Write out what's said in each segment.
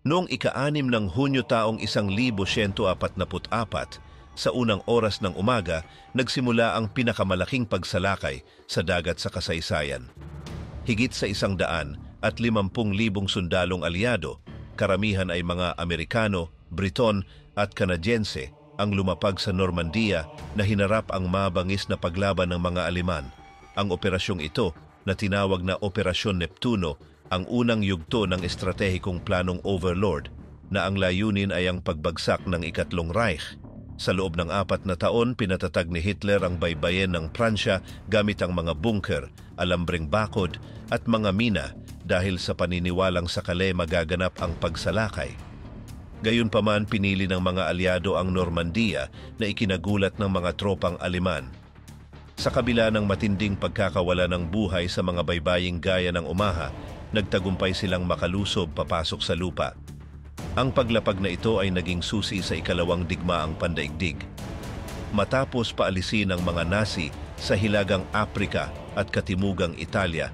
Noong ika-6 ng Hunyo taong 1144, sa unang oras ng umaga, nagsimula ang pinakamalaking pagsalakay sa dagat sa kasaysayan. Higit sa 150,000 sundalong aliado, karamihan ay mga Amerikano, Briton at Kanadyense, ang lumapag sa Normandia na hinarap ang mabangis na paglaban ng mga Aleman. Ang operasyong ito, na tinawag na Operasyon Neptuno, ang unang yugto ng estratehikong planong Overlord na ang layunin ay ang pagbagsak ng Ikatlong Reich. Sa loob ng 4 na taon, pinatatag ni Hitler ang baybayin ng Pransya gamit ang mga bunker, alambreng bakod at mga mina dahil sa paniniwalang sakali magaganap ang pagsalakay. Gayunpaman, pinili ng mga aliado ang Normandia na ikinagulat ng mga tropang Aleman. Sa kabila ng matinding pagkakawala ng buhay sa mga baybaying gaya ng Omaha, nagtagumpay silang makalusob papasok sa lupa. Ang paglapag na ito ay naging susi sa ikalawang digmaang pandaigdig. Matapos paalisin ang mga Nazi sa Hilagang Aprika at Katimugang Italia,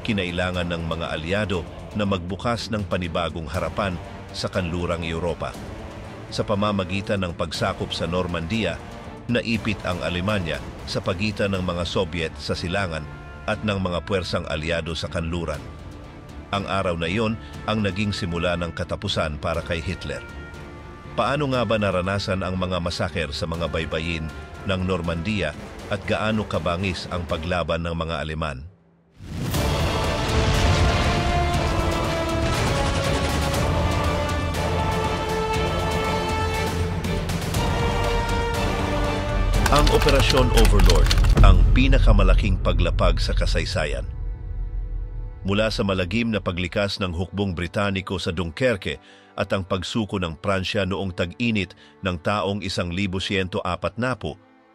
kinailangan ng mga aliado na magbukas ng panibagong harapan sa kanlurang Europa. Sa pamamagitan ng pagsakop sa Normandia, naipit ang Alemanya sa pagitan ng mga Soviet sa silangan at ng mga puwersang aliado sa kanluran. Ang araw na iyon ang naging simula ng katapusan para kay Hitler. Paano nga ba naranasan ang mga masaker sa mga baybayin ng Normandia at gaano kabangis ang paglaban ng mga Aleman? Ang Operasyon Overlord, ang pinakamalaking paglapag sa kasaysayan. Mula sa malagim na paglikas ng hukbong Britaniko sa Dunkerque at ang pagsuko ng Pransya noong tag-init ng taong 1140,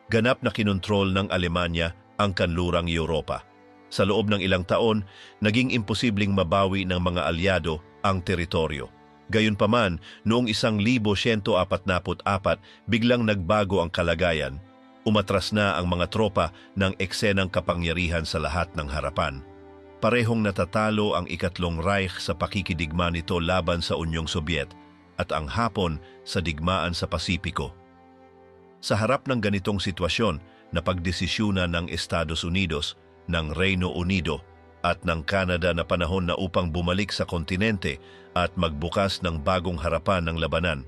ganap na kinontrol ng Alemanya ang kanlurang Europa. Sa loob ng ilang taon, naging imposibleng mabawi ng mga aliado ang teritoryo. Gayunpaman, noong 1144, biglang nagbago ang kalagayan. Umatras na ang mga tropa ng eksenang kapangyarihan sa lahat ng harapan. Parehong natatalo ang Ikatlong Reich sa pakikidigma nito laban sa Unyong Sobyet at ang Hapon sa digmaan sa Pasipiko. Sa harap ng ganitong sitwasyon, napagdesisyunan ng Estados Unidos, ng Reino Unido at ng Canada na panahon na upang bumalik sa kontinente at magbukas ng bagong harapan ng labanan.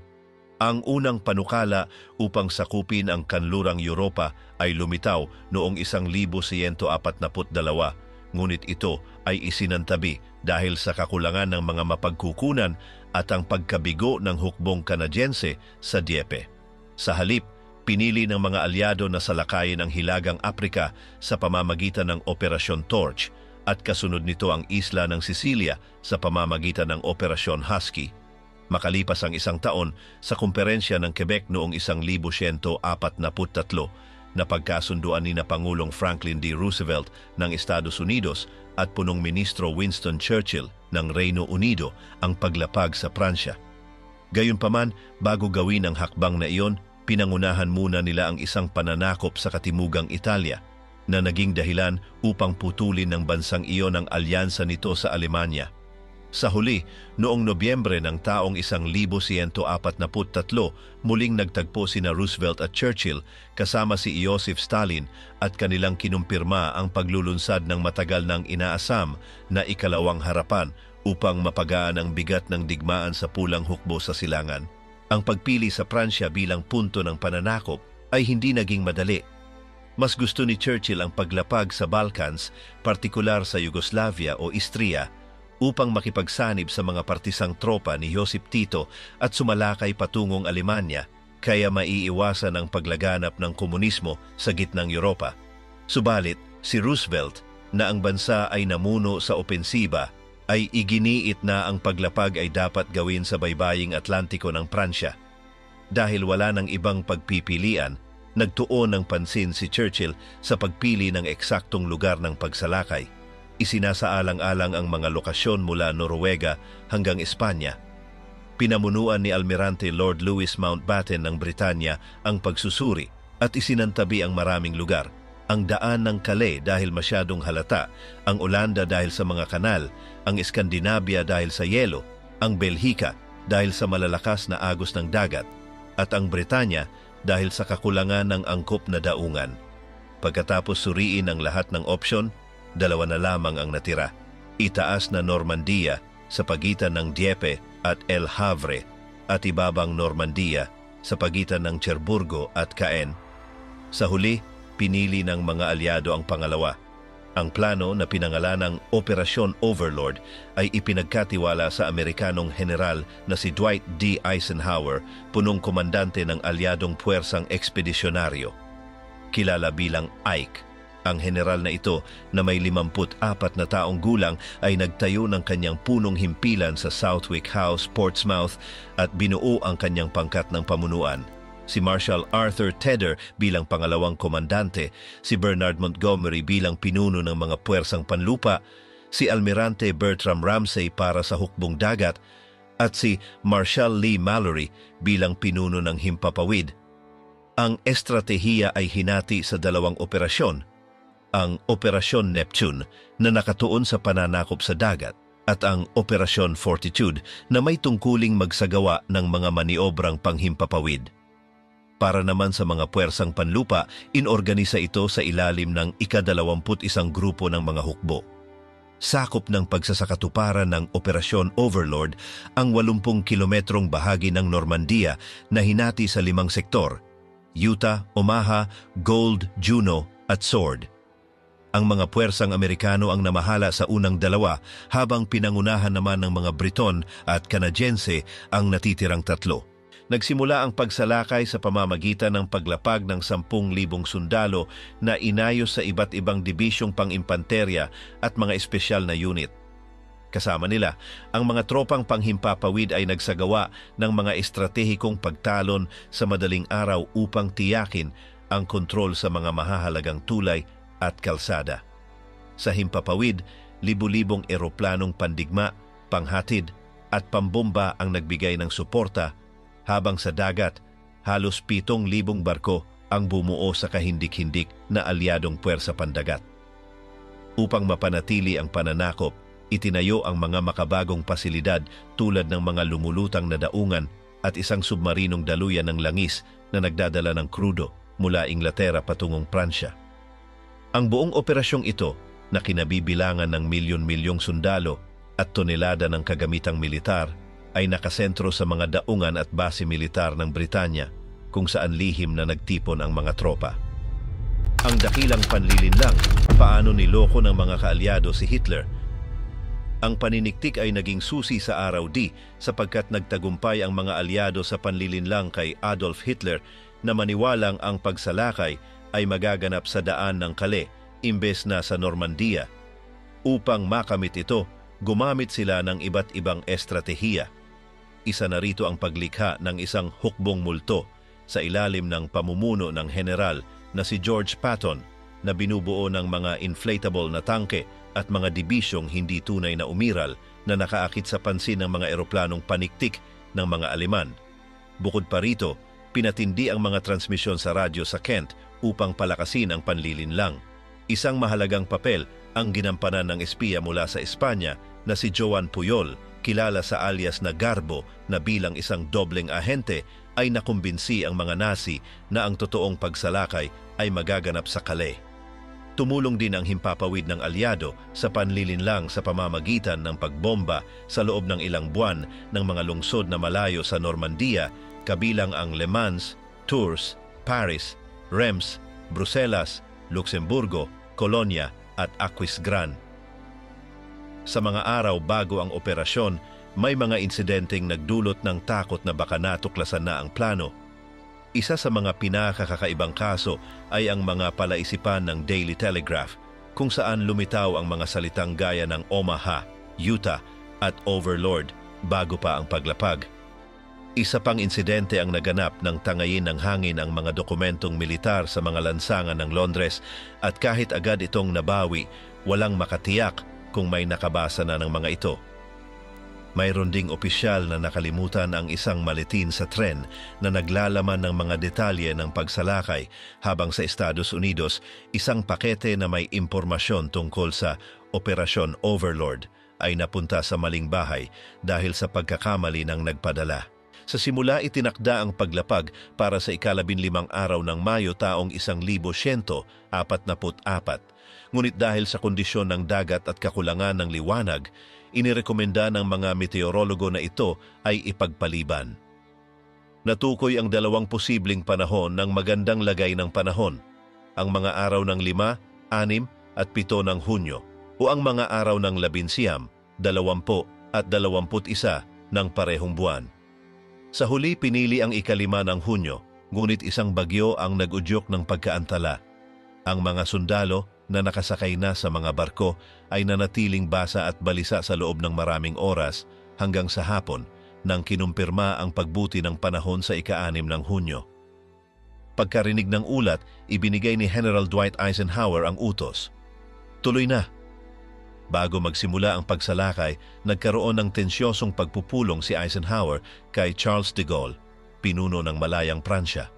Ang unang panukala upang sakupin ang kanlurang Europa ay lumitaw noong 1142, ngunit ito ay isinantabi dahil sa kakulangan ng mga mapagkukunan at ang pagkabigo ng hukbong Kanadyense sa Dieppe. Sa halip, pinili ng mga aliado na salakayin ang Hilagang Aprika sa pamamagitan ng Operasyon Torch at kasunod nito ang isla ng Sicilia sa pamamagitan ng Operasyon Husky. Makalipas ang 1 taon, sa kumperensya ng Quebec noong 1143, napagkasunduan ni na Pangulong Franklin D. Roosevelt ng Estados Unidos at punong ministro Winston Churchill ng Reino Unido ang paglapag sa Pransya. Gayunpaman, bago gawin ang hakbang na iyon, pinangunahan muna nila ang isang pananakop sa Katimugang Italia na naging dahilan upang putulin ng bansang iyon ang alyansa nito sa Alemanya. Sa huli, noong Nobyembre ng taong 1143, muling nagtagpo sina Roosevelt at Churchill kasama si Joseph Stalin at kanilang kinumpirma ang paglulunsad ng matagal nang inaasam na ikalawang harapan upang mapagaan ang bigat ng digmaan sa pulang hukbo sa silangan. Ang pagpili sa Pransya bilang punto ng pananakop ay hindi naging madali. Mas gusto ni Churchill ang paglapag sa Balkans, partikular sa Yugoslavia o Istria, upang makipagsanib sa mga partisang tropa ni Josip Tito at sumalakay patungong Alemanya, kaya maiiwasan ang paglaganap ng komunismo sa gitnang Europa. Subalit, si Roosevelt, na ang bansa ay namuno sa opensiba, ay iginiit na ang paglapag ay dapat gawin sa baybaying Atlantiko ng Pransya. Dahil wala ng ibang pagpipilian, nagtuon ng pansin si Churchill sa pagpili ng eksaktong lugar ng pagsalakay. Isinasaalang-alang ang mga lokasyon mula Noruega hanggang Espanya. Pinamunuan ni Almirante Lord Louis Mountbatten ng Britanya ang pagsusuri at isinantabi ang maraming lugar. Ang daan ng Calais dahil masyadong halata, ang Olanda dahil sa mga kanal, ang Skandinavia dahil sa yelo, ang Belhika dahil sa malalakas na agos ng dagat at ang Britanya dahil sa kakulangan ng angkop na daungan. Pagkatapos suriin ang lahat ng opsyon, dalawa na lamang ang natira. Itaas na Normandia sa pagitan ng Dieppe at El Havre at ibabang Normandia sa pagitan ng Cherburgo at Caen. Sa huli, pinili ng mga alyado ang pangalawa. Ang plano na pinangalanang Operasyon Overlord ay ipinagkatiwala sa Amerikanong general na si Dwight D. Eisenhower, punong komandante ng alyadong puwersang ekspedisyonaryo. Kilala bilang Ike, ang general na ito na may 54 na taong gulang ay nagtayo ng kanyang punong himpilan sa Southwick House, Portsmouth at binuo ang kanyang pangkat ng pamunuan. Si Marshal Arthur Tedder bilang pangalawang komandante, si Bernard Montgomery bilang pinuno ng mga puwersang panlupa, si Almirante Bertram Ramsay para sa hukbong dagat, at si Marshal Lee Mallory bilang pinuno ng himpapawid. Ang estratehiya ay hinati sa dalawang operasyon, ang Operasyon Neptune na nakatuon sa pananakop sa dagat at ang Operasyon Fortitude na may tungkuling magsagawa ng mga maniobrang panghimpapawid. Para naman sa mga puwersang panlupa, inorganisa ito sa ilalim ng ika-21 grupo ng mga hukbo. Sakop ng pagsasakatuparan ng Operasyon Overlord ang 80 kilometrong bahagi ng Normandia na hinati sa 5 sektor: Utah, Omaha, Gold, Juno at Sword. Ang mga puwersang Amerikano ang namahala sa unang dalawa habang pinangunahan naman ng mga Briton at Canadiense ang natitirang 3. Nagsimula ang pagsalakay sa pamamagitan ng paglapag ng 10,000 sundalo na inayos sa iba't ibang dibisyong pang-impanterya at mga espesyal na unit. Kasama nila, ang mga tropang panghimpapawid ay nagsagawa ng mga estratehikong pagtalon sa madaling araw upang tiyakin ang kontrol sa mga mahahalagang tulay at kalsada. Sa himpapawid, libu-libong eroplanong pandigma, panghatid at pambomba ang nagbigay ng suporta, habang sa dagat, halos 7,000 barko ang bumuo sa kahindik-hindik na alyadong puwersa pandagat. Upang mapanatili ang pananakop, itinayo ang mga makabagong pasilidad tulad ng mga lumulutang na daungan at isang submarinong daluyan ng langis na nagdadala ng krudo mula Inglaterra patungong Pransya. Ang buong operasyong ito, na kinabibilangan ng milyon-milyong sundalo at tonelada ng kagamitang militar, ay nakasentro sa mga daungan at base militar ng Britanya, kung saan lihim na nagtipon ang mga tropa. Ang dakilang panlilinlang, paano niloko ng mga kaalyado si Hitler. Ang paniniktik ay naging susi sa araw D sapagkat nagtagumpay ang mga alyado sa panlilinlang kay Adolf Hitler na maniwalang ang pagsalakay ay magaganap sa daan ng Calais imbes na sa Normandia. Upang makamit ito, gumamit sila ng iba't ibang estratehiya. Isa na rito ang paglikha ng isang hukbong multo sa ilalim ng pamumuno ng general na si George Patton na binubuo ng mga inflatable na tangke at mga dibisyong hindi tunay na umiral na nakaakit sa pansin ng mga eroplanong paniktik ng mga Aleman. Bukod pa rito, pinatindi ang mga transmisyon sa radyo sa Kent upang palakasin ang panlilinlang. Isang mahalagang papel ang ginampanan ng espiya mula sa Espanya na si Joan Puyol, kilala sa alias na Garbo na bilang isang dobleng ahente ay nakumbinsi ang mga Nazi na ang totoong pagsalakay ay magaganap sa Calais. Tumulong din ang himpapawid ng alyado sa panlilinlang sa pamamagitan ng pagbomba sa loob ng ilang buwan ng mga lungsod na malayo sa Normandia, kabilang ang Le Mans, Tours, Paris, Reims, Bruselas, Luxemburgo, Colonia at Aquisgrán. Sa mga araw bago ang operasyon, may mga insidenteng nagdulot ng takot na baka natuklasan na ang plano. Isa sa mga pinakakakaibang kaso ay ang mga palaisipan ng Daily Telegraph, kung saan lumitaw ang mga salitang gaya ng Omaha, Utah at Overlord bago pa ang paglapag. Isa pang insidente ang naganap nang tangayin ng hangin ang mga dokumentong militar sa mga lansangan ng Londres at kahit agad itong nabawi, walang makatiyak kung may nakabasa na ng mga ito. Mayroon ding opisyal na nakalimutan ang isang maletin sa tren na naglalaman ng mga detalye ng pagsalakay, habang sa Estados Unidos, isang pakete na may impormasyon tungkol sa Operasyon Overlord ay napunta sa maling bahay dahil sa pagkakamali ng nagpadala. Sa simula itinakda ang paglapag para sa ika-15 araw ng Mayo taong 1144. Ngunit dahil sa kondisyon ng dagat at kakulangan ng liwanag, inirekomenda ng mga meteorologo na ito ay ipagpaliban. Natukoy ang 2 posibleng panahon ng magandang lagay ng panahon, ang mga araw ng 5, 6 at 7 ng Hunyo o ang mga araw ng 11, 20 at 21 ng parehong buwan. Sa huli pinili ang ika-5 ng Hunyo, ngunit isang bagyo ang nag-udyok ng pagkaantala. Ang mga sundalo na nakasakay na sa mga barko ay nanatiling basa at balisa sa loob ng maraming oras hanggang sa hapon nang kinumpirma ang pagbuti ng panahon sa ika-6 ng Hunyo. Pagkarinig ng ulat, ibinigay ni General Dwight Eisenhower ang utos. Tuloy na! Bago magsimula ang pagsalakay, nagkaroon ng tensyosong pagpupulong si Eisenhower kay Charles de Gaulle, pinuno ng Malayang Pransya.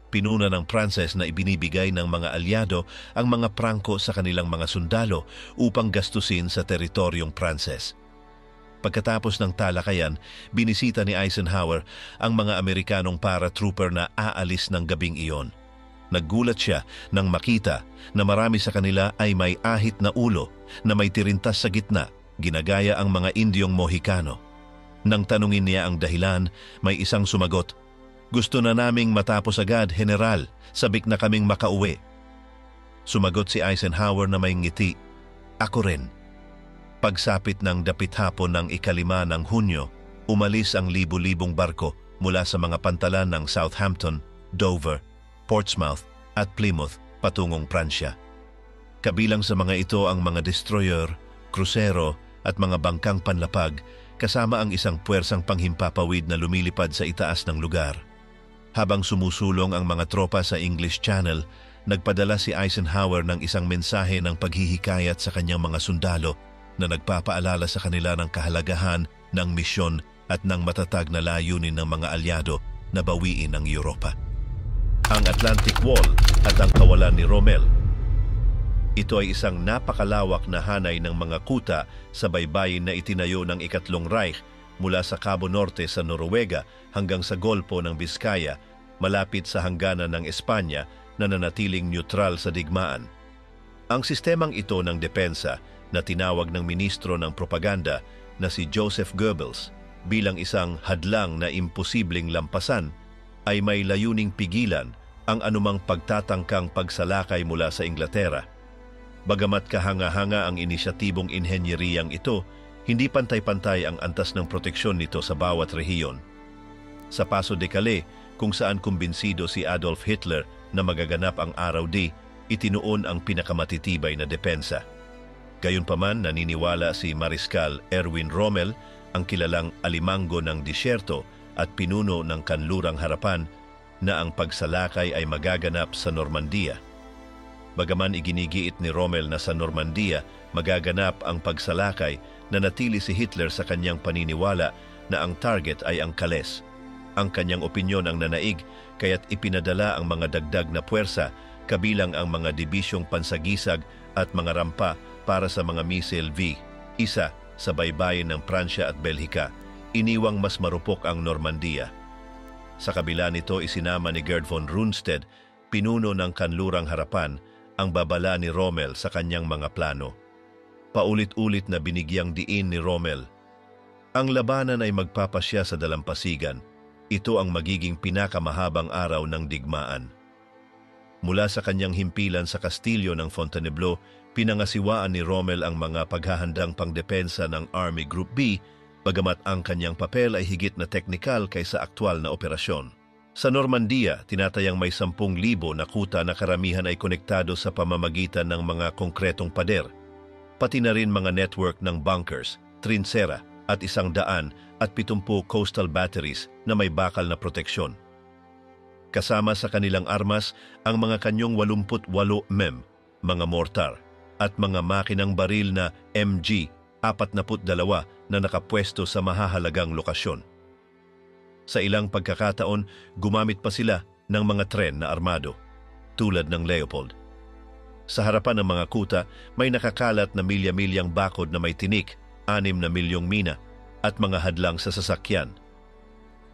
Pinuna ng Pranses na ibinibigay ng mga alyado ang mga prangko sa kanilang mga sundalo upang gastusin sa teritoryong Pranses. Pagkatapos ng talakayan, binisita ni Eisenhower ang mga Amerikanong paratrooper na aalis ng gabing iyon. Naggulat siya nang makita na marami sa kanila ay may ahit na ulo na may tirintas sa gitna, ginagaya ang mga Indyong Mohikano. Nang tanungin niya ang dahilan, may isang sumagot, "Gusto na naming matapos agad, General. Sabik na kaming makauwi." Sumagot si Eisenhower na may ngiti, "Ako rin." Pagsapit ng dapit hapon ng ika-5 ng Hunyo, umalis ang libu-libong barko mula sa mga pantalan ng Southampton, Dover, Portsmouth at Plymouth patungong Pransya. Kabilang sa mga ito ang mga destroyer, krusero at mga bangkang panlapag kasama ang isang puwersang panghimpapawid na lumilipad sa itaas ng lugar. Habang sumusulong ang mga tropa sa English Channel, nagpadala si Eisenhower ng isang mensahe ng paghihikayat sa kanyang mga sundalo na nagpapaalala sa kanila ng kahalagahan ng misyon at ng matatag na layunin ng mga alyado na bawiin ang Europa. Ang Atlantic Wall at ang kawalan ni Rommel. Ito ay isang napakalawak na hanay ng mga kuta sa baybayin na itinayo ng Ikatlong Reich mula sa Cabo Norte sa Noruega hanggang sa Golpo ng Biskaya, malapit sa hangganan ng Espanya na nanatiling neutral sa digmaan. Ang sistemang ito ng depensa na tinawag ng ministro ng propaganda na si Joseph Goebbels bilang isang hadlang na imposibleng lampasan ay may layuning pigilan ang anumang pagtatangkang pagsalakay mula sa Inglaterra. Bagamat kahanga-hanga ang inisyatibong inhenyeriyang ito, hindi pantay-pantay ang antas ng proteksyon nito sa bawat rehiyon. Sa Paso de Calais, kung saan kumbinsido si Adolf Hitler na magaganap ang araw D, itinuon ang pinakamatitibay na depensa. Gayunpaman, naniniwala si Mariscal Erwin Rommel, ang kilalang alimango ng disyerto at pinuno ng kanlurang harapan, na ang pagsalakay ay magaganap sa Normandia. Bagaman iginigiit ni Rommel na sa Normandia magaganap ang pagsalakay, nanatili si Hitler sa kanyang paniniwala na ang target ay ang Calais. Ang kanyang opinyon ang nanaig, kaya't ipinadala ang mga dagdag na puwersa, kabilang ang mga dibisyong pansagisag at mga rampa para sa mga missile V-1 sa baybayin ng Pransya at Belhika, iniwang mas marupok ang Normandia. Sa kabila nito, isinama ni Gerd von Rundstedt, pinuno ng kanlurang harapan, ang babala ni Rommel sa kanyang mga plano. Paulit-ulit na binigyang diin ni Rommel, ang labanan ay magpapasya sa dalampasigan. Ito ang magiging pinakamahabang araw ng digmaan. Mula sa kanyang himpilan sa kastilyo ng Fontainebleau, pinangasiwaan ni Rommel ang mga paghahandang pangdepensa ng Army Group B, bagamat ang kanyang papel ay higit na teknikal kaysa aktwal na operasyon. Sa Normandia, tinatayang may 10,000 na kuta na karamihan ay konektado sa pamamagitan ng mga konkretong pader, pati na rin mga network ng bunkers, trinsera at 170 coastal batteries na may bakal na proteksyon. Kasama sa kanilang armas ang mga kanyong 88 mm, mga mortar, at mga makinang baril na MG-42 na nakapwesto sa mahahalagang lokasyon. Sa ilang pagkakataon, gumamit pa sila ng mga tren na armado, tulad ng Leopold. Sa harapan ng mga kuta, may nakakalat na milya-milyang bakod na may tinik 6 na milyong mina at mga hadlang sa sasakyan.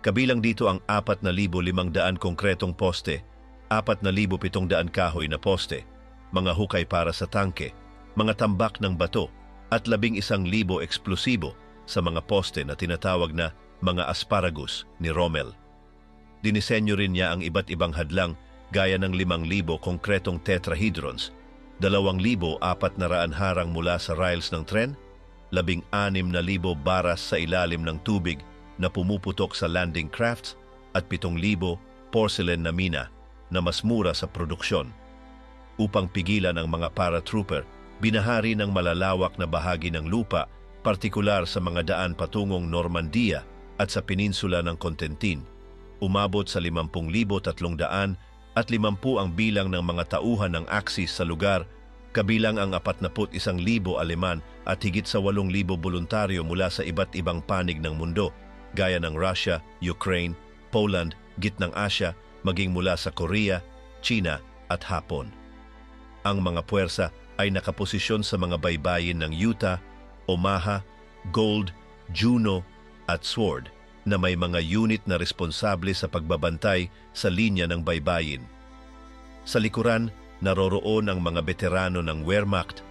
Kabilang dito ang 4,500 konkretong poste, 4,700 kahoy na poste, mga hukay para sa tangke, mga tambak ng bato at 11,000 eksplosibo sa mga poste na tinatawag na mga asparagus ni Rommel. Dinisenyo rin niya ang iba't ibang hadlang gaya ng 5,000 konkretong tetrahedrons, 2,400 harang mula sa rails ng tren, 16,000 baras sa ilalim ng tubig na pumuputok sa landing crafts at 7,000 porcelain na mina na mas mura sa produksyon. Upang pigilan ang mga paratrooper, binahari ng malalawak na bahagi ng lupa, partikular sa mga daan patungong Normandia at sa peninsula ng Cotentin. Umabot sa 50,300 at 50 ang bilang ng mga tauhan ng Axis sa lugar, kabilang ang 41,000 Aleman at higit sa 8,000 voluntaryo mula sa iba't ibang panig ng mundo, gaya ng Russia, Ukraine, Poland, Gitnang Asya, maging mula sa Korea, China at Hapon. Ang mga puwersa ay nakaposisyon sa mga baybayin ng Utah, Omaha, Gold, Juno at Sword na may mga unit na responsable sa pagbabantay sa linya ng baybayin. Sa likuran, naroroon ang mga veterano ng Wehrmacht,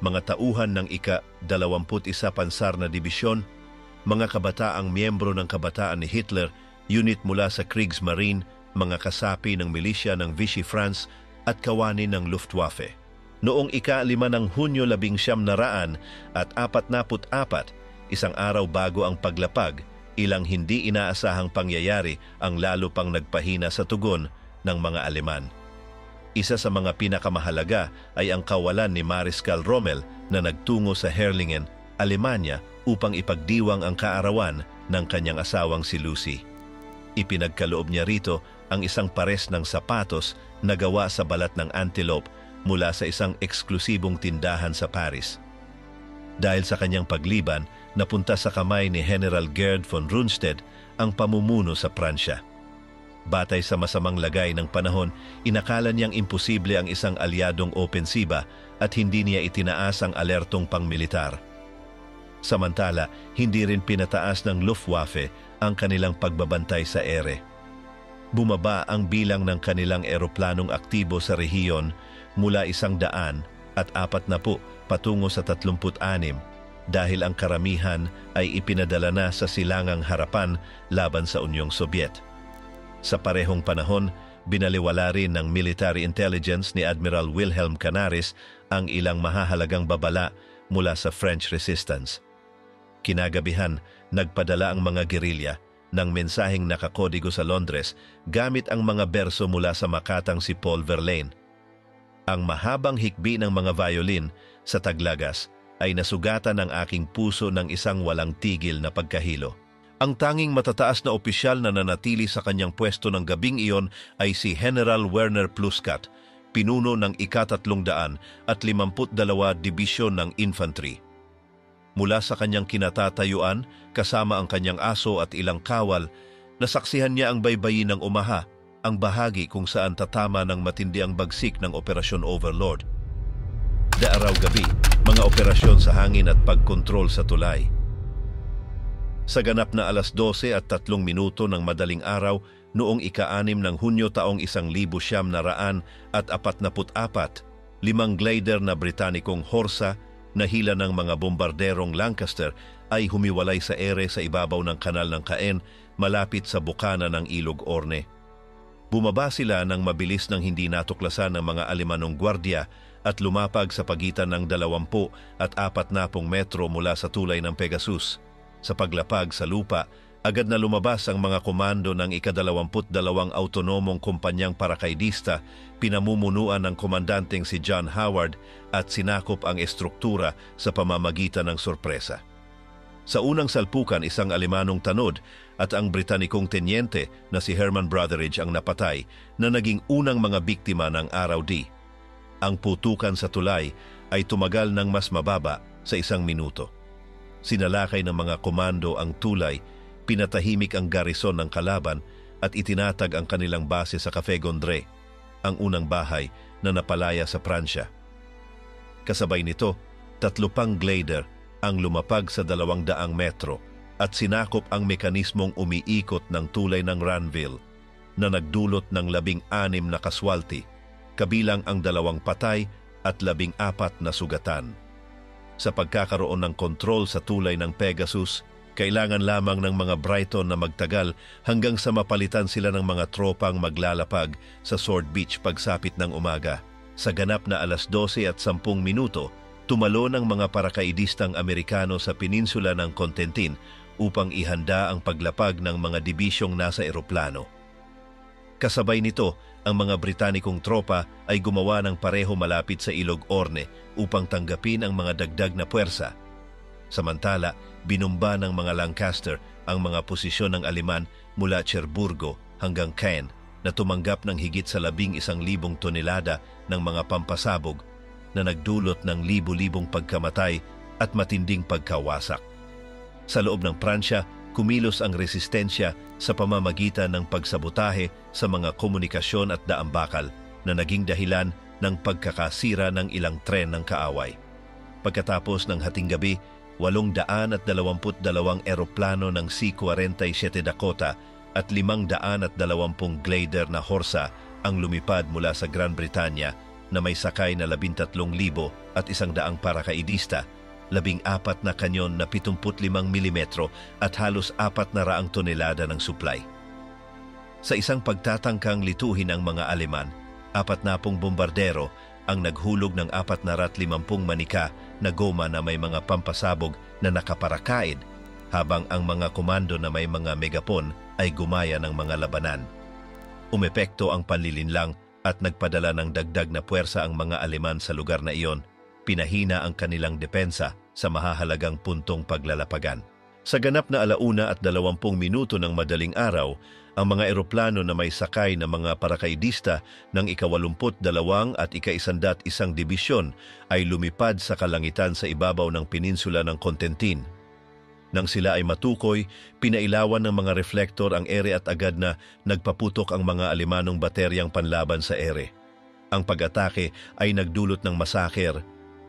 mga tauhan ng ika-21 Pansar na Dibisyon, mga kabataang miyembro ng kabataan ni Hitler, unit mula sa Kriegsmarine, mga kasapi ng milisya ng Vichy France at kawani ng Luftwaffe. Noong ika-5 ng Hunyo 1944, isang araw bago ang paglapag, ilang hindi inaasahang pangyayari ang lalo pang nagpahina sa tugon ng mga Aleman. Isa sa mga pinakamahalaga ay ang kawalan ni Mariscal Rommel na nagtungo sa Herlingen, Alemanya upang ipagdiwang ang kaarawan ng kanyang asawang si Lucy. Ipinagkaloob niya rito ang isang pares ng sapatos na gawa sa balat ng antelope mula sa isang eksklusibong tindahan sa Paris. Dahil sa kanyang pagliban, napunta sa kamay ni General Gerd von Rundstedt ang pamumuno sa Pransya. Batay sa masamang lagay ng panahon, inakala niyang imposible ang isang alyadong opensiba at hindi niya itinaas ang alertong pangmilitar. Samantala, hindi rin pinataas ng Luftwaffe ang kanilang pagbabantay sa ere. Bumaba ang bilang ng kanilang eroplanong aktibo sa rehiyon mula 100 at 40 patungo sa 36 dahil ang karamihan ay ipinadala na sa silangang harapan laban sa Unyong Sobyet. Sa parehong panahon, binaliwala rin ng military intelligence ni Admiral Wilhelm Canaris ang ilang mahahalagang babala mula sa French resistance. Kinagabihan, nagpadala ang mga gerilya ng mensaheng nakakodigo sa Londres gamit ang mga berso mula sa makatang si Paul Verlaine. Ang mahabang hikbi ng mga violin sa taglagas ay nasugatan ng aking puso ng isang walang tigil na pagkahilo. Ang tanging matataas na opisyal na nanatili sa kanyang pwesto ng gabing iyon ay si General Werner Pluskat, pinuno ng ika-352 Dibisyon ng Infantry. Mula sa kanyang kinatatayuan, kasama ang kanyang aso at ilang kawal, nasaksihan niya ang baybayin ng Omaha, ang bahagi kung saan tatama ng matindi ang bagsik ng Operasyon Overlord. Araw-gabi, mga operasyon sa hangin at pagkontrol sa tulay. Sa ganap na 12:03 ng madaling araw, noong ika-6 ng Hunyo taong 1944, 5 glider na Britanikong Horsa na hila ng mga bombarderong Lancaster ay humiwalay sa ere sa ibabaw ng kanal ng Caen malapit sa bukana ng Ilog Orne. Bumaba sila ng mabilis nang hindi natuklasan ng mga Alemanong gwardya at lumapag sa pagitan ng 20 at 40 metro mula sa tulay ng Pegasus. Sa paglapag sa lupa, agad na lumabas ang mga komando ng ika-22 autonomong kumpanyang parakaidista, pinamumunuan ng komandanteng si John Howard at sinakop ang estruktura sa pamamagitan ng sorpresa. Sa unang salpukan, isang Alemanong tanod at ang Britanikong tenyente na si Herman Brotheridge ang napatay na naging unang mga biktima ng Araw D. Ang putukan sa tulay ay tumagal ng mas mababa sa 1 minuto. Sinalakay ng mga komando ang tulay, pinatahimik ang garison ng kalaban at itinatag ang kanilang base sa Café Gondre, ang unang bahay na napalaya sa Pransya. Kasabay nito, 3 pang glider ang lumapag sa 200 metro at sinakop ang mekanismong umiikot ng tulay ng Ranville na nagdulot ng 16 na kaswalti, kabilang ang 2 patay at 14 na sugatan. Sa pagkakaroon ng kontrol sa tulay ng Pegasus, kailangan lamang ng mga Brighton na magtagal hanggang sa mapalitan sila ng mga tropang maglalapag sa Sword Beach pagsapit ng umaga. Sa ganap na 12:10 tumalon ang mga parakaidistang Amerikano sa peninsula ng Contentin upang ihanda ang paglapag ng mga dibisyong nasa eroplano. Kasabay nito, ang mga Britanikong tropa ay gumawa ng pareho malapit sa Ilog Orne upang tanggapin ang mga dagdag na puwersa. Samantala, binumba ng mga Lancaster ang mga posisyon ng Aleman mula Cherburgo hanggang Caen na tumanggap ng higit sa 11,000 tonelada ng mga pampasabog na nagdulot ng libu-libong pagkamatay at matinding pagkawasak. Sa loob ng Pransya, kumilos ang resistensya sa pamamagitan ng pagsabotahe sa mga komunikasyon at daang-bakal na naging dahilan ng pagkakasira ng ilang tren ng kaaway. Pagkatapos ng hating gabi, 822 eroplano ng C-47 Dakota at 520 glider na Horsa ang lumipad mula sa Gran Britanya na may sakay na 13,000 at 100 parakaidista, 14 na kanyon na 75 mm at halos 400 tonelada ng supply. Sa isang pagtatangkang lituhin ang mga Aleman, 40 bombardero ang naghulog ng 450 manika na goma na may mga pampasabog na nakaparakaid, habang ang mga komando na may mga megapon ay gumaya ng mga labanan. Umepekto ang panlilinlang at nagpadala ng dagdag na puwersa ang mga Aleman sa lugar na iyon. Pinahina ang kanilang depensa sa mahahalagang puntong paglalapagan. Sa ganap na 1:20 ng madaling araw, ang mga eroplano na may sakay na mga parakaidista ng ika-82 at ika-101 Dibisyon ay lumipad sa kalangitan sa ibabaw ng peninsula ng Contentin. Nang sila ay matukoy, pinailawan ng mga reflektor ang ere at agad na nagpaputok ang mga Alemanong bateryang panlaban sa ere. Ang pag-atake ay nagdulot ng masaker.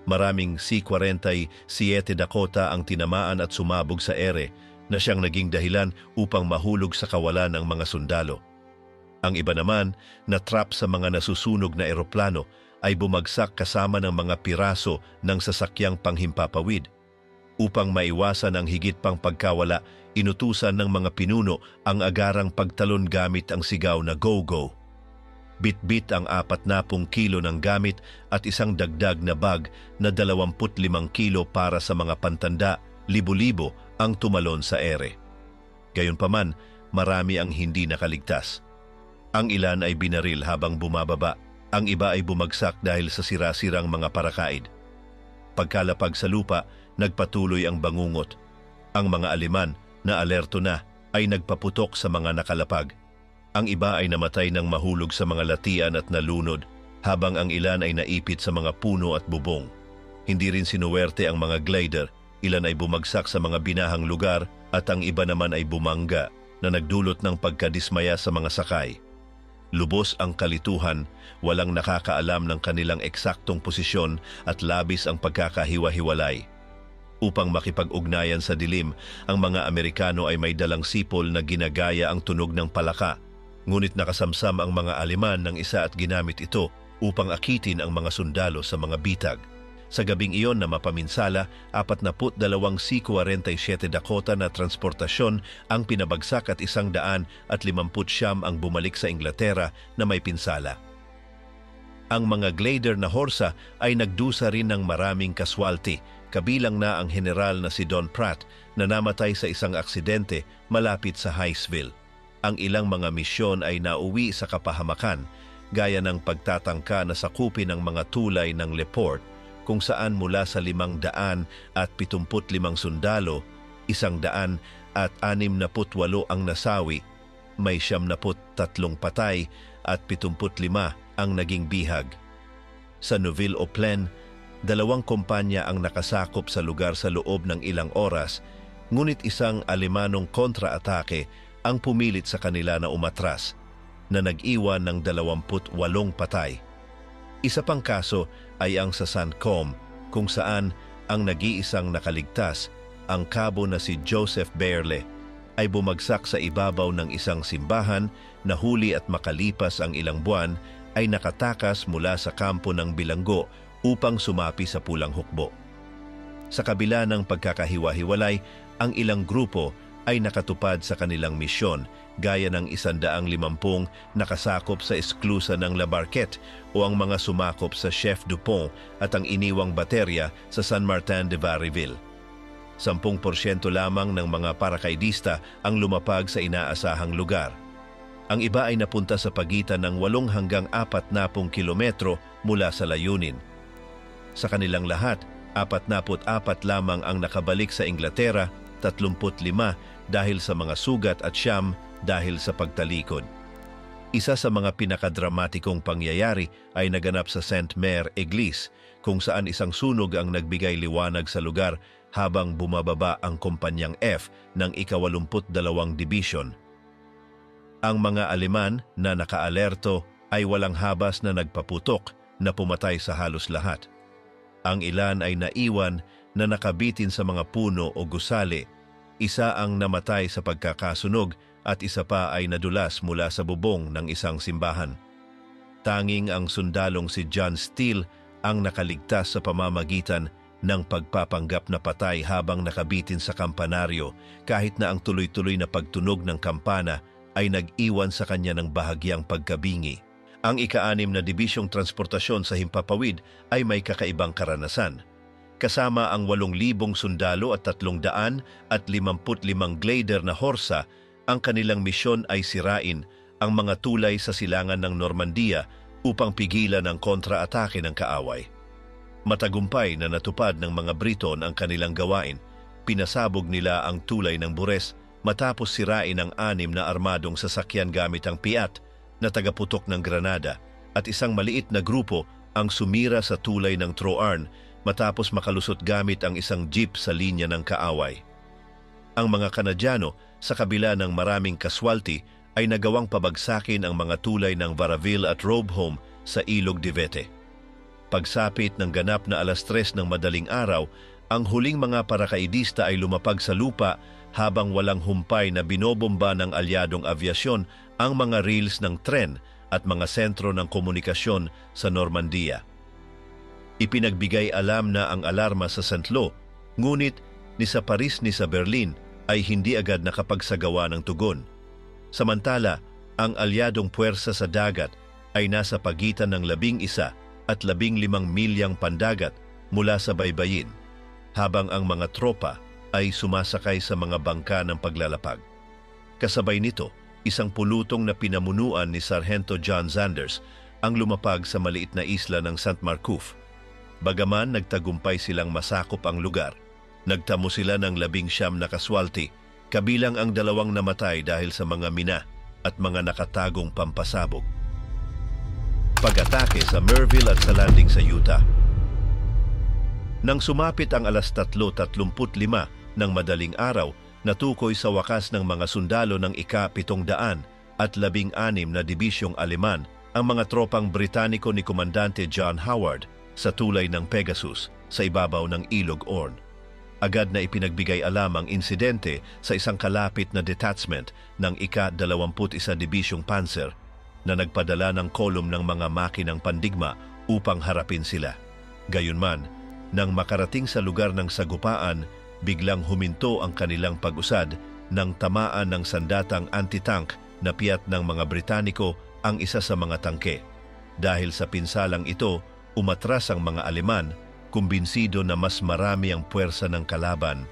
Maraming C-47 Dakota ang tinamaan at sumabog sa ere na siyang naging dahilan upang mahulog sa kawalan ng mga sundalo. Ang iba naman, na trap sa mga nasusunog na eroplano, ay bumagsak kasama ng mga piraso ng sasakyang panghimpapawid. Upang maiwasan ang higit pang pagkawala, inutusan ng mga pinuno ang agarang pagtalon gamit ang sigaw na go-go. Bit-bit ang 40 kilo ng gamit at isang dagdag na bag na 25 kilo para sa mga pantanda, libo-libo ang tumalon sa ere. Gayunpaman, marami ang hindi nakaligtas. Ang ilan ay binaril habang bumababa, ang iba ay bumagsak dahil sa sira-sirang mga parakaid. Pagkalapag sa lupa, nagpatuloy ang bangungot. Ang mga Aleman na alerto na ay nagpaputok sa mga nakalapag. Ang iba ay namatay ng mahulog sa mga latian at nalunod, habang ang ilan ay naipit sa mga puno at bubong. Hindi rin sinuwerte ang mga glider, ilan ay bumagsak sa mga binahang lugar at ang iba naman ay bumangga na nagdulot ng pagkadismaya sa mga sakay. Lubos ang kalituhan, walang nakakaalam ng kanilang eksaktong posisyon at labis ang pagkakahiwa-hiwalay. Upang makipag-ugnayan sa dilim, ang mga Amerikano ay may dalang sipol na ginagaya ang tunog ng palaka. Ngunit nakasamsam ang mga Aleman ng isa at ginamit ito upang akitin ang mga sundalo sa mga bitag. Sa gabing iyon na mapaminsala, 42 C-47 Dakota na transportasyon ang pinabagsak at 159 ang bumalik sa Inglaterra na may pinsala. Ang mga glider na Horsa ay nagdusa rin ng maraming kaswalti, kabilang na ang general na si Don Pratt na namatay sa isang aksidente malapit sa Highsville. Ang ilang mga misyon ay nauwi sa kapahamakan, gaya ng pagtatangka na sakupin ang mga tulay ng Leport, kung saan mula sa 575 sundalo, 168 ang nasawi, may 73 patay at 75 ang naging bihag. Sa Neuville-aux-Plaines, 2 kumpanya ang nakasakop sa lugar sa loob ng ilang oras, ngunit isang Alemanong kontra-atake ang pumilit sa kanila na umatras, na nag-iwan ng 28 patay. Isa pang kaso ay ang sa Saint-Côme, kung saan ang nag-iisang nakaligtas, ang kabo na si Joseph Bearle, ay bumagsak sa ibabaw ng isang simbahan na huli at makalipas ang ilang buwan ay nakatakas mula sa kampo ng bilanggo upang sumapi sa pulang hukbo. Sa kabila ng pagkakahiwa-hiwalay, ang ilang grupo ay nakatupad sa kanilang misyon gaya ng 150 nakasakop sa esklusa ng La Barquette o ang mga sumakop sa Chef Dupont at ang iniwang baterya sa San Martin de Variville. 10% lamang ng mga parakaidista ang lumapag sa inaasahang lugar. Ang iba ay napunta sa pagitan ng 8 hanggang 40 kilometro mula sa layunin. Sa kanilang lahat, 44 lamang ang nakabalik sa Inglaterra, 35 dahil sa mga sugat at 9 dahil sa pagtalikod. Isa sa mga pinakadramatikong pangyayari ay naganap sa Sainte-Mère Église, kung saan isang sunog ang nagbigay liwanag sa lugar habang bumababa ang Kompanyang F ng ika-82 Division. Ang mga Aleman na nakaalerto ay walang habas na nagpaputok na pumatay sa halos lahat. Ang ilan ay naiwan na nakabitin sa mga puno o gusali. Isa ang namatay sa pagkakasunog at isa pa ay nadulas mula sa bubong ng isang simbahan. Tanging ang sundalong si John Steele ang nakaligtas sa pamamagitan ng pagpapanggap na patay habang nakabitin sa kampanaryo kahit na ang tuloy-tuloy na pagtunog ng kampana ay nag-iwan sa kanya ng bahagyang pagkabingi. Ang ika-6 na Dibisyong Transportasyon sa Himpapawid ay may kakaibang karanasan. Kasama ang 8,000 sundalo at 355 glider na horsa, ang kanilang misyon ay sirain ang mga tulay sa silangan ng Normandia upang pigilan ang kontra-atake ng kaaway. Matagumpay na natupad ng mga Briton ang kanilang gawain. Pinasabog nila ang tulay ng Bures matapos sirain ang 6 na armadong sasakyan gamit ang Piat na tagaputok ng granada at isang maliit na grupo ang sumira sa tulay ng Troarn matapos makalusot gamit ang isang jeep sa linya ng kaaway. Ang mga Kanadyano, sa kabila ng maraming kaswalti, ay nagawang pabagsakin ang mga tulay ng Varaville at Robehome sa Ilog Divete. Pagsapit ng ganap na 3:00 ng madaling araw, ang huling mga parakaidista ay lumapag sa lupa habang walang humpay na binobomba ng alyadong avyasyon ang mga rails ng tren at mga sentro ng komunikasyon sa Normandia. Ipinagbigay alam na ang alarma sa Saint-Lô, ngunit ni sa Paris ni sa Berlin ay hindi agad nakapagsagawa ng tugon. Samantala, ang alyadong puwersa sa dagat ay nasa pagitan ng 11 at 15 milyang pandagat mula sa baybayin, habang ang mga tropa ay sumasakay sa mga bangka ng paglalapag. Kasabay nito, isang pulutong na pinamunuan ni Sargento John Sanders ang lumapag sa maliit na isla ng Saint Marcouf. Bagaman nagtagumpay silang masakop ang lugar, nagtamo sila ng 19 na kaswalti, kabilang ang 2 namatay dahil sa mga mina at mga nakatagong pampasabog. Pag-atake sa Merville at sa landing sa Utah. Nang sumapit ang 3:35 ng madaling araw, natukoy sa wakas ng mga sundalo ng ika-716 na Dibisyong Aleman ang mga tropang Britaniko ni Komandante John Howard sa tulay ng Pegasus sa ibabaw ng Ilog Orne. Agad na ipinagbigay alam ang insidente sa isang kalapit na detachment ng ika-21 Dibisyong Panzer na nagpadala ng kolum ng mga makinang pandigma upang harapin sila. Gayunman, nang makarating sa lugar ng sagupaan, biglang huminto ang kanilang pag-usad nang tamaan ng sandatang anti-tank na piyat ng mga Britaniko ang isa sa mga tangke. Dahil sa pinsalang ito, umatras ang mga Aleman, kumbinsido na mas marami ang puwersa ng kalaban.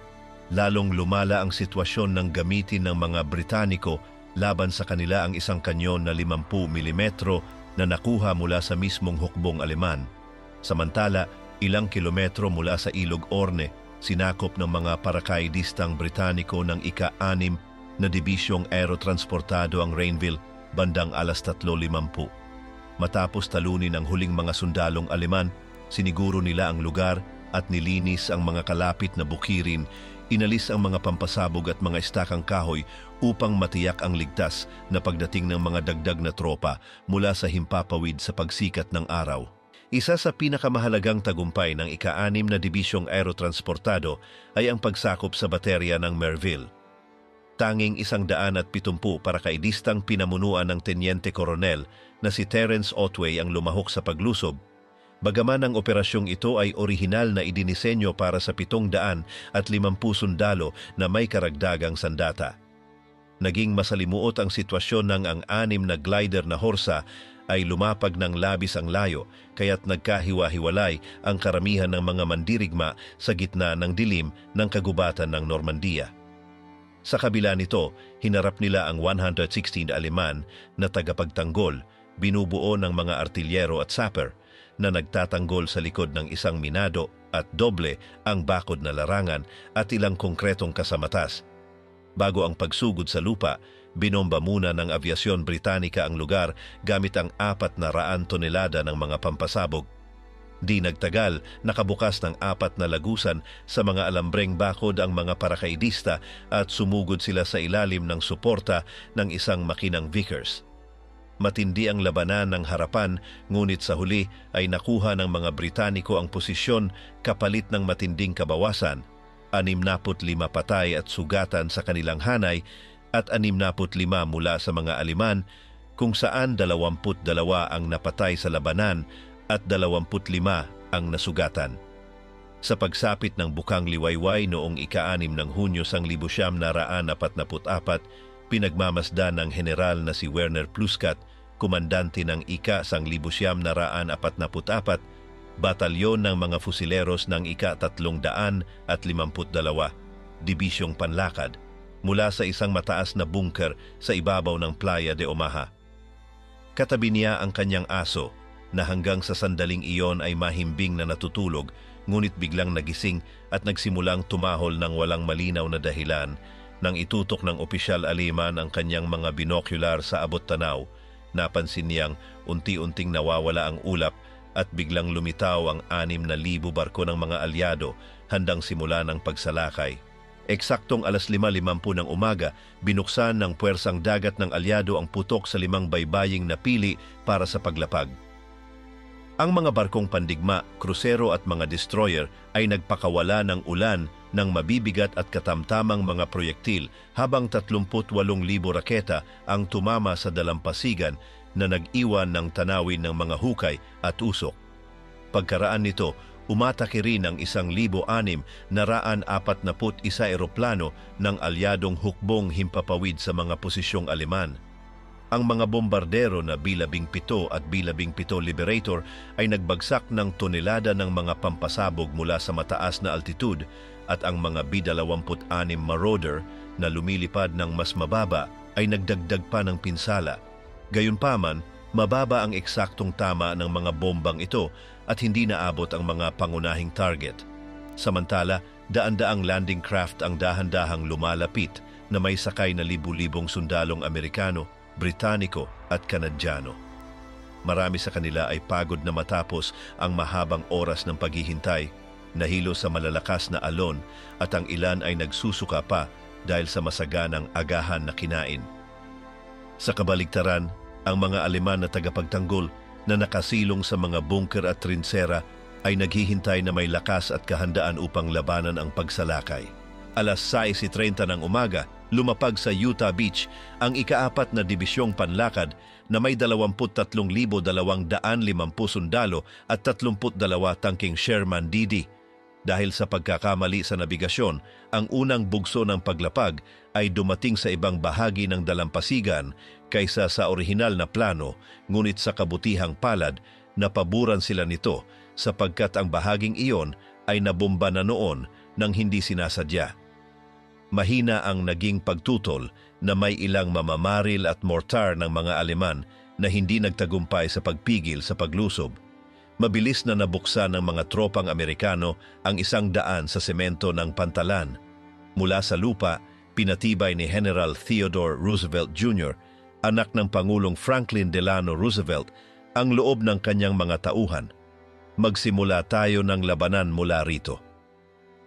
Lalong lumala ang sitwasyon ng gamitin ng mga Britaniko laban sa kanila ang isang kanyon na 50 mm na nakuha mula sa mismong hukbong Aleman. Samantala, ilang kilometro mula sa Ilog Orne, sinakop ng mga parakaidistang Britaniko ng ika-6 na Dibisyong Aerotransportado ang Rainville bandang 3:50. Matapos talunin ang huling mga sundalong Aleman, siniguro nila ang lugar at nilinis ang mga kalapit na bukirin, inalis ang mga pampasabog at mga estakang kahoy upang matiyak ang ligtas na pagdating ng mga dagdag na tropa mula sa himpapawid sa pagsikat ng araw. Isa sa pinakamahalagang tagumpay ng ika-6 na Dibisyong Aerotransportado ay ang pagsakop sa baterya ng Merville. Tanging 170 parakaidistang pinamunuan ng Tenyente Koronel na si Terence Otway ang lumahok sa paglusob. Bagaman ang operasyong ito ay orihinal na idinisenyo para sa 750 sundalo na may karagdagang sandata. Naging masalimuot ang sitwasyon ng ang 6 na glider na Horsa ay lumapag ng labis ang layo, kaya't nagkahiwa-hiwalay ang karamihan ng mga mandirigma sa gitna ng dilim ng kagubatan ng Normandia. Sa kabila nito, hinarap nila ang 116 Aleman na tagapagtanggol, binubuo ng mga artilyero at sapper, na nagtatanggol sa likod ng isang minado at doble ang bakod na larangan at ilang konkretong kasamatas. Bago ang pagsugod sa lupa, binomba muna ng avyasyon Britanika ang lugar gamit ang 400 tonelada ng mga pampasabog. Di nagtagal, nakabukas ng 4 na lagusan sa mga alambreng bakod ang mga parakaidista at sumugod sila sa ilalim ng suporta ng isang makinang Vickers. Matindi ang labanan ng harapan, ngunit sa huli ay nakuha ng mga Britaniko ang posisyon kapalit ng matinding kabawasan, 65 patay at sugatan sa kanilang hanay at 65 mula sa mga Aleman, kung saan 22 ang napatay sa labanan at 25 ang nasugatan. Sa pagsapit ng Bukang Liwayway noong ika-6 ng Hunyo 1944, pinagmamasdan ng general na si Werner Pluskat, komandante ng ika-1944, batalyon ng mga fusileros ng ika-352, Dibisyong Panlakad, mula sa isang mataas na bunker sa ibabaw ng Playa de Omaha. Katabi niya ang kanyang aso, na hanggang sa sandaling iyon ay mahimbing na natutulog, ngunit biglang nagising at nagsimulang tumahol ng walang malinaw na dahilan. Nang itutok ng opisyal Aleman ang kanyang mga binocular sa abot tanaw, napansin niyang unti-unting nawawala ang ulap at biglang lumitaw ang 6,000 barko ng mga alyado handang simula ng pagsalakay. Eksaktong 5:50 ng umaga, binuksan ng puwersang dagat ng alyado ang putok sa 5 baybaying napili para sa paglapag. Ang mga barkong pandigma, krusero at mga destroyer ay nagpakawala ng ulan ng mabibigat at katamtamang mga proyektil habang 38,000 raketa ang tumama sa dalampasigan na nag-iwan ng tanawin ng mga hukay at usok. Pagkaraan nito, umatake rin ang 1,641 eroplano ng alyadong hukbong himpapawid sa mga posisyong Aleman. Ang mga bombardero na B-17 at B-17 Liberator ay nagbagsak ng tonelada ng mga pampasabog mula sa mataas na altitude at ang mga B-26 Marauder na lumilipad ng mas mababa ay nagdagdag pa ng pinsala. Gayunpaman, mababa ang eksaktong tama ng mga bombang ito at hindi naabot ang mga pangunahing target. Samantala, daan-daang landing craft ang dahan-dahang lumalapit na may sakay na libu-libong sundalong Amerikano, Britaniko at Kanadyano. Marami sa kanila ay pagod na matapos ang mahabang oras ng paghihintay, nahilo sa malalakas na alon at ang ilan ay nagsusuka pa dahil sa masaganang agahan na kinain. Sa kabaligtaran, ang mga Aleman na tagapagtanggol na nakasilong sa mga bunker at trinsera ay naghihintay na may lakas at kahandaan upang labanan ang pagsalakay. Alas 6:30 ng umaga, lumapag sa Utah Beach ang ika-4 na Dibisyong Panlakad na may 23,250 sundalo at 32 tangking Sherman DD. Dahil sa pagkakamali sa nabigasyon, ang unang bugso ng paglapag ay dumating sa ibang bahagi ng dalampasigan kaysa sa orihinal na plano, ngunit sa kabutihang palad, napaburan sila nito sapagkat ang bahaging iyon ay nabomba na noon nang hindi sinasadya. Mahina ang naging pagtutol na may ilang mamamaril at mortar ng mga Aleman na hindi nagtagumpay sa pagpigil sa paglusob. Mabilis na nabuksan ng mga tropang Amerikano ang 100 sa semento ng pantalan. Mula sa lupa, pinatibay ni General Theodore Roosevelt Jr., anak ng Pangulong Franklin Delano Roosevelt, ang loob ng kanyang mga tauhan. Magsimula tayo ng labanan mula rito.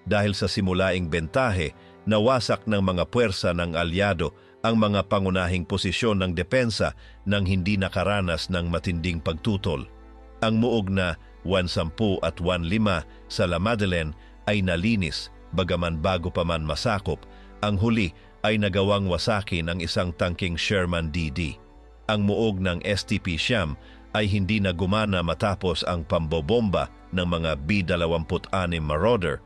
Dahil sa simulaing bentahe, nawasak ng mga puwersa ng alyado ang mga pangunahing posisyon ng depensa nang hindi nakaranas ng matinding pagtutol. Ang muog na 110 at 15 sa La Madeleine ay nalinis bagaman bago pa man masakop. Ang huli ay nagawang wasakin ang isang tangking Sherman DD. Ang muog ng STP-Siyam ay hindi na gumana matapos ang pambobomba ng mga B-26 Marauder,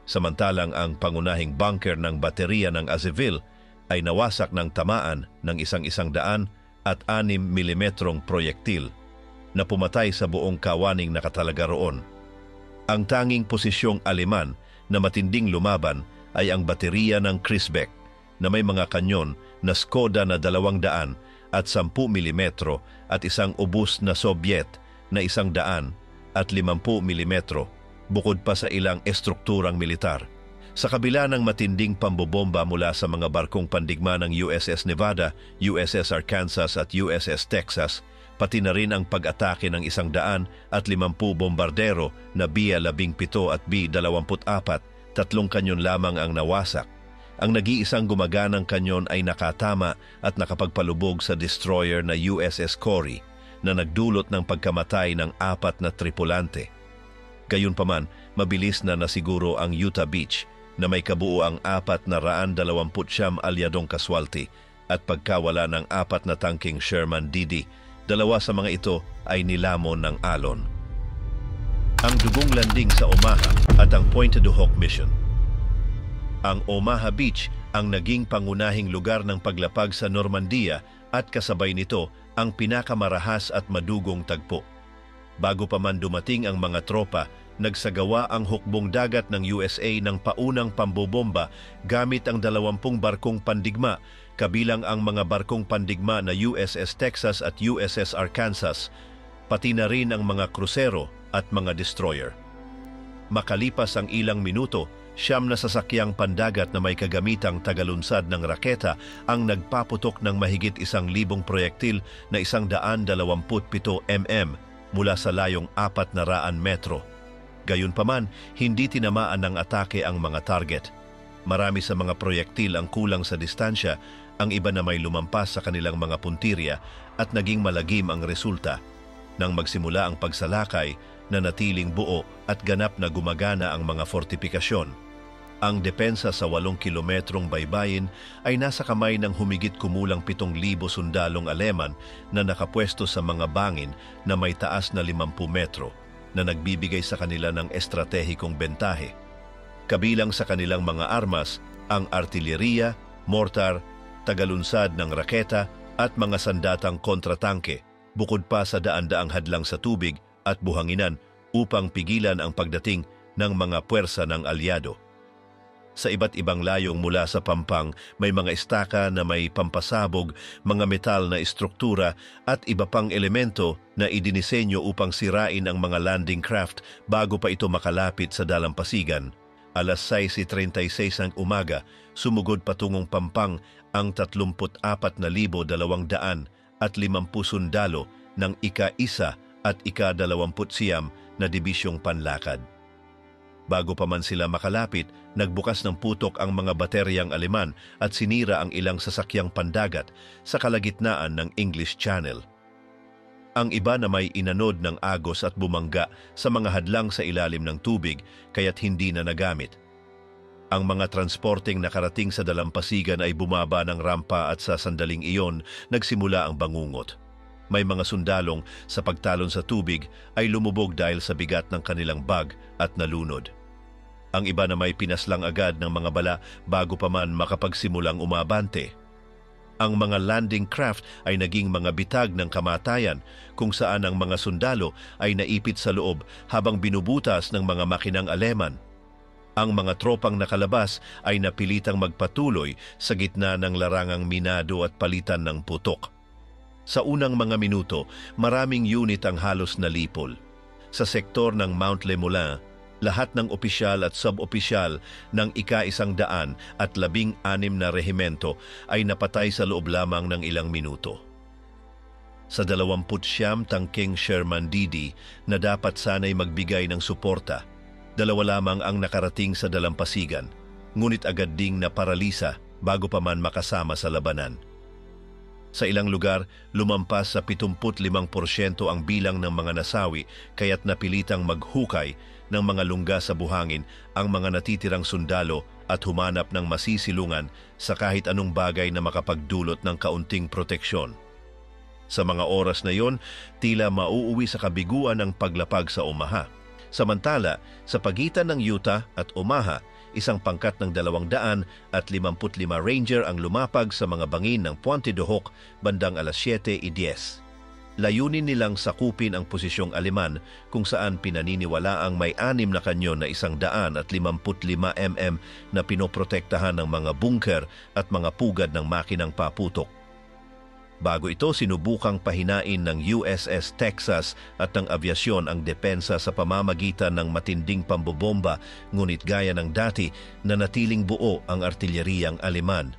samantalang ang pangunahing bunker ng baterya ng Azeville ay nawasak ng tamaan ng 100 at 6 milimetrong proyektil na pumatay sa buong kawaning nakatalaga roon. Ang tanging posisyong Aleman na matinding lumaban ay ang baterya ng Krisbeck na may mga kanyon na Skoda na 200 at 10 milimetro at isang ubus na Soviet na 100 at 50 milimetro, bukod pa sa ilang estrukturang militar. Sa kabila ng matinding pambobomba mula sa mga barkong pandigma ng USS Nevada, USS Arkansas at USS Texas, pati na rin ang pag-atake ng 150 bombardero na B-17 at B-24, 3 kanyon lamang ang nawasak. Ang nag-iisang gumaganang kanyon ay nakatama at nakapagpalubog sa destroyer na USS Corey na nagdulot ng pagkamatay ng 4 na tripulante. Gayunpaman, mabilis na nasiguro ang Utah Beach na may kabuuang 429 alyadong kaswalti at pagkawala ng 4 na tangking Sherman DD. 2 sa mga ito ay nilamon ng alon. Ang dugong landing sa Omaha at ang Pointe du Hoc mission. Ang Omaha Beach ang naging pangunahing lugar ng paglapag sa Normandia at kasabay nito ang pinakamarahas at madugong tagpo. Bago pa man dumating ang mga tropa, nagsagawa ang hukbong dagat ng USA ng paunang pambobomba gamit ang 20 barkong pandigma, kabilang ang mga barkong pandigma na USS Texas at USS Arkansas, pati na rin ang mga krusero at mga destroyer. Makalipas ang ilang minuto, 9 na sasakyang pandagat na may kagamitang tagalunsad ng raketa ang nagpaputok ng mahigit 1,000 proyektil na 127 mm mula sa layong 400 metro. Gayunpaman, hindi tinamaan ng atake ang mga target. Marami sa mga proyektil ang kulang sa distansya, ang iba na may lumampas sa kanilang mga puntirya at naging malagim ang resulta. Nang magsimula ang pagsalakay, nanatiling buo at ganap na gumagana ang mga fortifikasyon. Ang depensa sa 8 kilometrong baybayin ay nasa kamay ng humigit kumulang 7,000 sundalong Aleman na nakapwesto sa mga bangin na may taas na 50 metro na nagbibigay sa kanila ng estratehikong bentahe. Kabilang sa kanilang mga armas ang artilleriya, mortar, tagalunsad ng raketa at mga sandatang kontratangke, bukod pa sa daan-daang hadlang sa tubig at buhanginan upang pigilan ang pagdating ng mga puwersa ng alyado. Sa iba't ibang layong mula sa pampang, may mga estaka na may pampasabog, mga metal na istruktura at iba pang elemento na idinisenyo upang sirain ang mga landing craft bago pa ito makalapit sa dalampasigan. Alas 6:36 ng umaga, sumugod patungong pampang ang 34,200 at 50 sundalo ng ika-1 at ika-29 na dibisyong panlakad. Bago pa man sila makalapit, nagbukas ng putok ang mga bateryang Aleman at sinira ang ilang sasakyang pandagat sa kalagitnaan ng English Channel. Ang iba na may inanod ng agos at bumangga sa mga hadlang sa ilalim ng tubig kaya't hindi na nagamit. Ang mga transporting nakarating sa dalampasigan ay bumaba ng rampa at sa sandaling iyon nagsimula ang bangungot. May mga sundalong sa pagtalon sa tubig ay lumubog dahil sa bigat ng kanilang bag at nalunod. Ang iba na may pinaslang agad ng mga bala bago pa man makapagsimulang umabante. Ang mga landing craft ay naging mga bitag ng kamatayan kung saan ang mga sundalo ay naipit sa loob habang binubutas ng mga makinang Aleman. Ang mga tropang nakalabas ay napilitang magpatuloy sa gitna ng larangang minado at palitan ng putok. Sa unang mga minuto, maraming unit ang halos nalipol. Sa sektor ng Mount Le-Moulin, lahat ng opisyal at sub-opisyal ng ika-116 na rehimento ay napatay sa loob lamang ng ilang minuto. Sa 29 tangking Sherman DD na dapat sanay magbigay ng suporta, 2 lamang ang nakarating sa dalampasigan, ngunit agad ding naparalisa bago pa man makasama sa labanan. Sa ilang lugar, lumampas sa 75% ang bilang ng mga nasawi kaya't napilitang maghukay ng mga lungga sa buhangin ang mga natitirang sundalo at humanap ng masisilungan sa kahit anong bagay na makapagdulot ng kaunting proteksyon. Sa mga oras na iyon, tila mauuwi sa kabiguan ang paglapag sa Omaha. Samantala, sa pagitan ng Utah at Omaha, isang pangkat ng 255 Ranger ang lumapag sa mga bangin ng Puente de Hoc bandang alas 7:10. Layunin nilang sakupin ang posisyong Aleman kung saan pinaniniwalaang may 6 na kanyon na 155 mm na pinoprotektahan ng mga bunker at mga pugad ng makinang paputok. Bago ito, sinubukang pahinain ng USS Texas at ng avyasyon ang depensa sa pamamagitan ng matinding pambobomba, ngunit gaya ng dati, nanatiling buo ang artilyeriyang Aleman.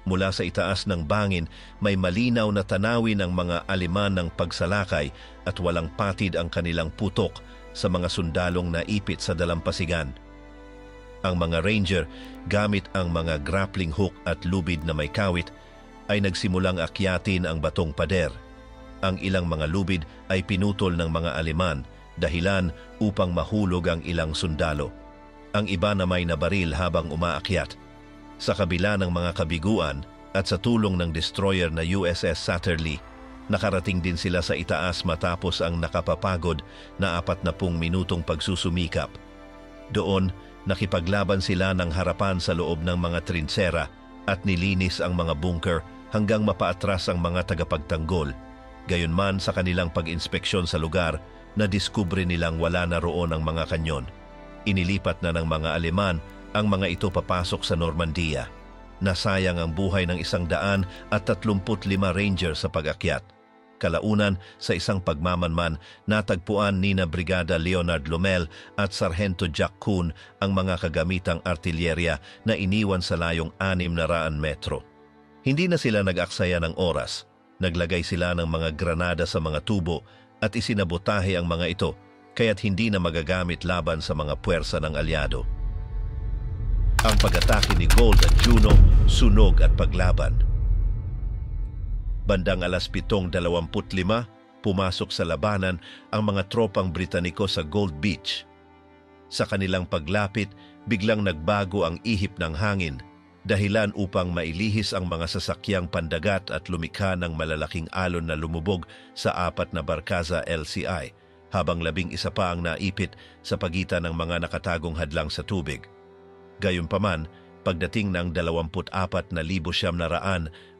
Mula sa itaas ng bangin, may malinaw na tanawin ng mga Aleman ng pagsalakay at walang patid ang kanilang putok sa mga sundalong naipit sa dalampasigan. Ang mga Ranger, gamit ang mga grappling hook at lubid na may kawit, ay nagsimulang akyatin ang batong pader. Ang ilang mga lubid ay pinutol ng mga Aleman, dahilan upang mahulog ang ilang sundalo. Ang iba na may nabaril habang umaakyat. Sa kabila ng mga kabiguan at sa tulong ng destroyer na USS Satterlee, nakarating din sila sa itaas matapos ang nakapapagod na 40 minutong pagsusumikap. Doon, nakipaglaban sila ng harapan sa loob ng mga trinsera at nilinis ang mga bunker hanggang mapaatras ang mga tagapagtanggol. Gayunman sa kanilang pag-inspeksyon sa lugar, nadiskubre nilang wala na roon ang mga kanyon. Inilipat na ng mga Aleman ang mga ito papasok sa Normandia. Nasayang ang buhay ng 135 Ranger sa pag-akyat. Kalaunan, sa isang pagmamanman, natagpuan ni na Brigada Leonard Lomel at Sargento Jack Kuhn ang mga kagamitang artilyerya na iniwan sa layong 600 metro. Hindi na sila nag-aksaya ng oras. Naglagay sila ng mga granada sa mga tubo at isinabotahe ang mga ito, kaya't hindi na magagamit laban sa mga puwersa ng alyado. Ang pag-atake ni Gold at Juno, sunog at paglaban. Bandang alas 7:25, pumasok sa labanan ang mga tropang Britaniko sa Gold Beach. Sa kanilang paglapit, biglang nagbago ang ihip ng hangin, dahilan upang mailihis ang mga sasakyang pandagat at lumikha ng malalaking alon na lumubog sa 4 na barkaza LCI, habang 11 pa ang naipit sa pagitan ng mga nakatagong hadlang sa tubig. Gayunpaman, pagdating ng 24,900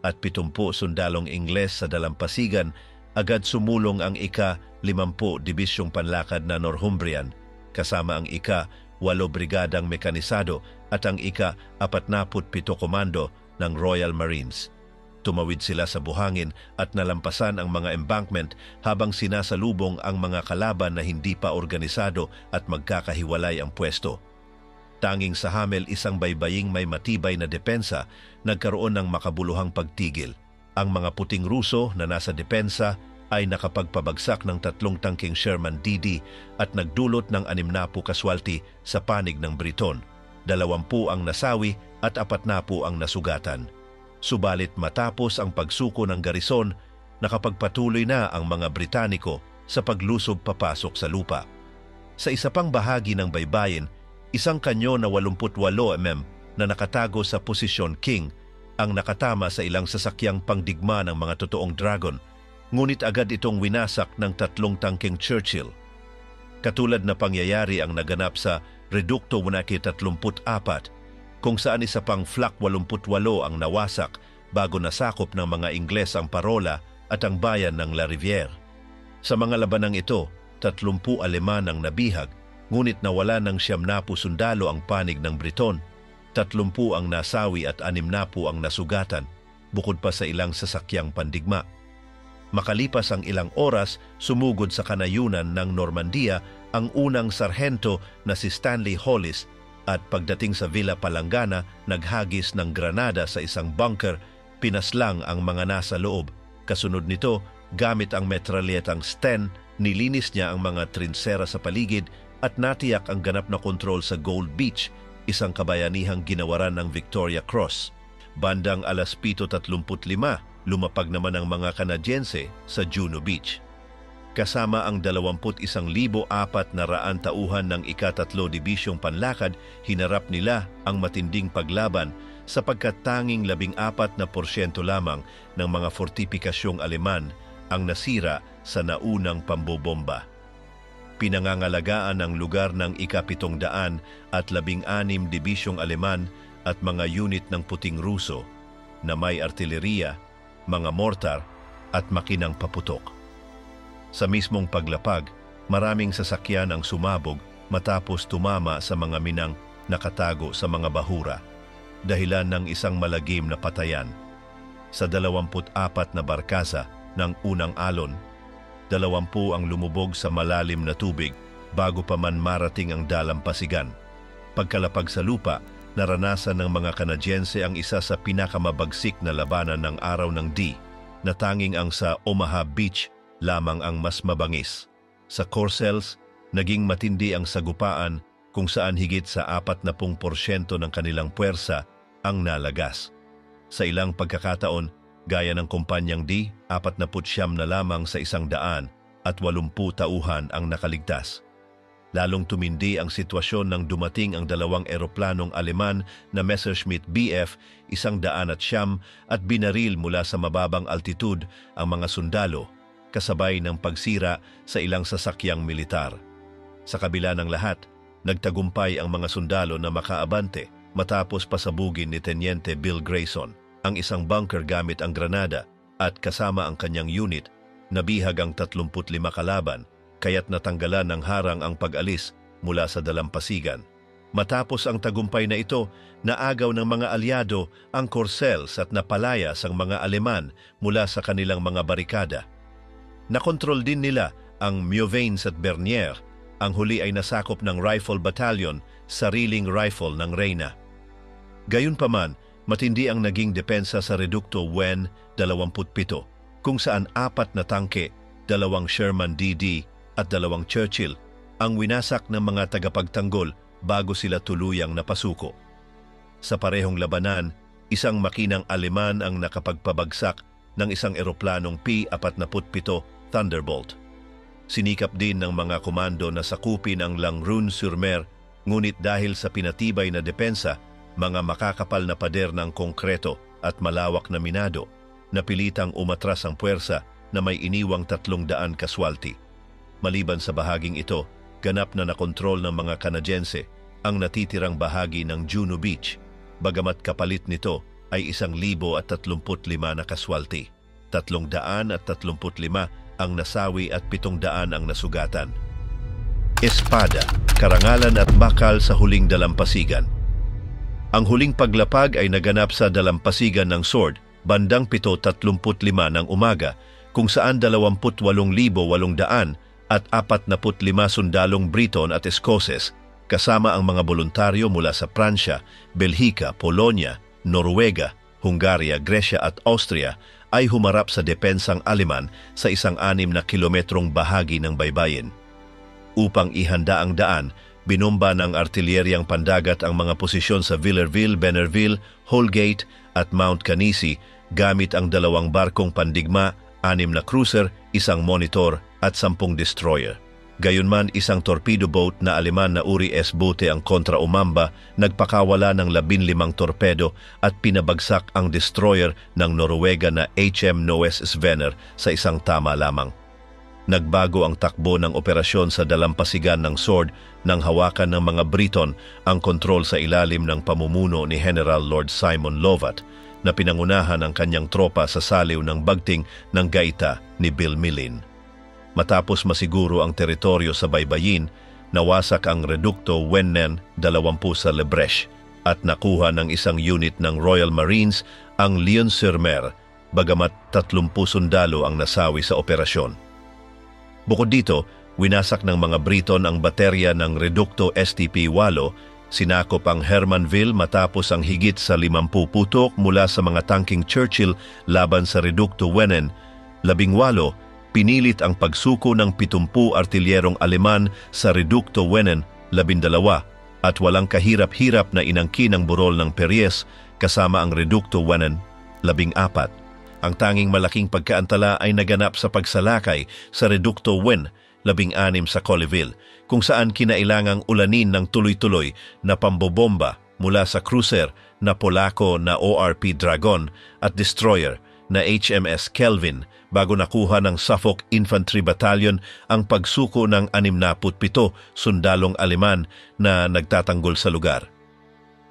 at 70 sundalong Ingles sa dalampasigan, agad sumulong ang ika-50 Dibisyong Panlakad na Northumbrian, kasama ang ika-8 Brigadang Mekanisado at ang ika-47 Komando ng Royal Marines. Tumawid sila sa buhangin at nalampasan ang mga embankment habang sinasalubong ang mga kalaban na hindi pa organisado at magkakahiwalay ang pwesto. Tanging sa Hamel, isang baybaying may matibay na depensa, nagkaroon ng makabuluhang pagtigil. Ang mga puting Ruso na nasa depensa ay nakapagpabagsak ng 3 tangking Sherman DD at nagdulot ng 60 kaswalti sa panig ng Briton. 20 ang nasawi at 40 ang nasugatan. Subalit matapos ang pagsuko ng garison, nakapagpatuloy na ang mga Britaniko sa paglusob papasok sa lupa. Sa isa pang bahagi ng baybayin, isang kanyon na 88 mm na nakatago sa posisyon King ang nakatama sa ilang sasakyang pangdigma ng mga totoong Dragon, ngunit agad itong winasak ng 3 tangking Churchill. Katulad na pangyayari ang naganap sa Reducto Wanaki 34, kung saan isa pang Flak 88 ang nawasak bago nasakop ng mga Ingles ang Parola at ang bayan ng La Riviere. Sa mga labanang ito, 30 Aleman ang nabihag, ngunit nawala ng 90 sundalo ang panig ng Briton, 30 ang nasawi at 60 ang nasugatan, bukod pa sa ilang sasakyang pandigma. Makalipas ang ilang oras, sumugod sa kanayunan ng Normandia ang unang sarhento na si Stanley Hollis at pagdating sa Villa Palangana, naghagis ng granada sa isang bunker, pinaslang ang mga nasa loob. Kasunod nito, gamit ang metralyetang Sten, nilinis niya ang mga trinsera sa paligid at natiyak ang ganap na kontrol sa Gold Beach, isang kabayanihang ginawaran ng Victoria Cross. Bandang alas 7:35, lumapag naman ang mga Canadiense sa Juno Beach. Kasama ang 21,400 tauhan ng ika-3 Dibisyong Panlakad, hinarap nila ang matinding paglaban sapagkat tanging 14% lamang ng mga fortipikasyong Aleman ang nasira sa naunang pambobomba. Pinangangalagaan ang lugar ng ika-716 Dibisyong Aleman at mga unit ng puting Ruso na may artileriya, mga mortar at makinang paputok. Sa mismong paglapag, maraming sasakyan ang sumabog matapos tumama sa mga minang nakatago sa mga bahura, dahilan ng isang malagim na patayan. Sa 24 na barkasa ng unang alon, 20 ang lumubog sa malalim na tubig bago pa man marating ang dalampasigan. Pagkalapag sa lupa, naranasan ng mga Canadiense ang isa sa pinakamabagsik na labanan ng araw ng D, na tanging ang sa Omaha Beach lamang ang mas mabangis. Sa Courcelles, naging matindi ang sagupaan kung saan higit sa 40% ng kanilang puwersa ang nalagas. Sa ilang pagkakataon, gaya ng kumpanyang D, 49 na lamang sa 180 tauhan ang nakaligtas. Lalong tumindi ang sitwasyon nang dumating ang 2 eroplanong Aleman na Messerschmitt Bf 100 at binaril mula sa mababang altitude ang mga sundalo, kasabay ng pagsira sa ilang sasakyang militar. Sa kabila ng lahat, nagtagumpay ang mga sundalo na makaabante matapos pasabugin ni Teniente Bill Grayson ang isang bunker gamit ang granada at kasama ang kanyang unit, nabihag ang 35 kalaban, kaya't natanggalan ng harang ang pag-alis mula sa dalampasigan. Matapos ang tagumpay na ito, naagaw ng mga alyado ang Courcelles at napalayas ang mga Aleman mula sa kanilang mga barikada. Nakontrol din nila ang Mieuvains at Bernier. Ang huli ay nasakop ng Rifle Battalion, sariling rifle ng Reyna. Gayunpaman, matindi ang naging depensa sa Reducto Wen 27, kung saan 4 na tangke, 2 Sherman DD at 2 Churchill ang winasak ng mga tagapagtanggol bago sila tuluyang napasuko. Sa parehong labanan, isang makinang Aleman ang nakapagpabagsak ng isang eroplanong P-47 Thunderbolt. Sinikap din ng mga komando na sakupin ang Langrune-sur-Mer, ngunit dahil sa pinatibay na depensa, mga makakapal na pader ng konkreto at malawak na minado, napilitang umatras ang puwersa na may iniwang 300 kaswalti. Maliban sa bahaging ito, ganap na nakontrol ng mga Canadiense ang natitirang bahagi ng Juno Beach, bagamat kapalit nito ay 1,035 na kaswalti, 335 ang nasawi at 700 ang nasugatan. Espada, karangalan at bakal sa huling dalampasigan. Ang huling paglapag ay naganap sa dalampasigan ng Sword, bandang 7:35 ng umaga, kung saan 28,800 at 45 sundalong Briton at Escoses, kasama ang mga voluntaryo mula sa Pransya, Belhika, Polonia, Norwega, Hungaria, Gresya at Austria ay humarap sa depensang Aleman sa 6 kilometrong bahagi ng baybayin. Upang ihanda ang daan, binomba ng artilyeryang pandagat ang mga posisyon sa Villerville, Bennerville, Holgate at Mount Canisi gamit ang 2 barkong pandigma, 6 na cruiser, 1 monitor at 10 destroyer. Gayunman, isang torpedo boat na Aleman na uri S-bote ang kontra umamba, nagpakawala ng 15 torpedo at pinabagsak ang destroyer ng Norwega na HM Noes Svenner sa isang tama lamang. Nagbago ang takbo ng operasyon sa dalampasigan ng Sword nang hawakan ng mga Briton ang kontrol sa ilalim ng pamumuno ni General Lord Simon Lovat, na pinangunahan ang kanyang tropa sa saliw ng bagting ng gaita ni Bill Millin. Matapos masiguro ang teritoryo sa baybayin, nawasak ang Reducto Wennen 20 sa Le Breche at nakuha ng isang unit ng Royal Marines ang Lyon-sur-Mer, bagamat 30 sundalo ang nasawi sa operasyon. Bukod dito, winasak ng mga Briton ang baterya ng Reducto STP-8, sinakop ang Hermanville matapos ang higit sa 50 putok mula sa mga tangking Churchill laban sa Reducto Wennen. 18, pinilit ang pagsuko ng 70 artilyerong Aleman sa Reducto Wennen, 12, at walang kahirap-hirap na inangkin ang burol ng Perries kasama ang Reducto Wennen, 14. Ang tanging malaking pagkaantala ay naganap sa pagsalakay sa Reducto Win, 16 sa Colleyville, kung saan kinailangang ulanin ng tuloy-tuloy na pambobomba mula sa cruiser na Polako na ORP Dragon at destroyer na HMS Kelvin bago nakuha ng Suffolk Infantry Battalion ang pagsuko ng 67 sundalong Aleman na nagtatanggol sa lugar.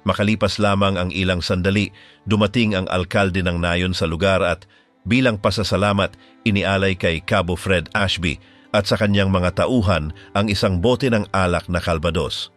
Makalipas lamang ang ilang sandali, dumating ang alkalde ng nayon sa lugar at bilang pasasalamat inialay kay Cabo Fred Ashby at sa kanyang mga tauhan ang isang bote ng alak na Calvados.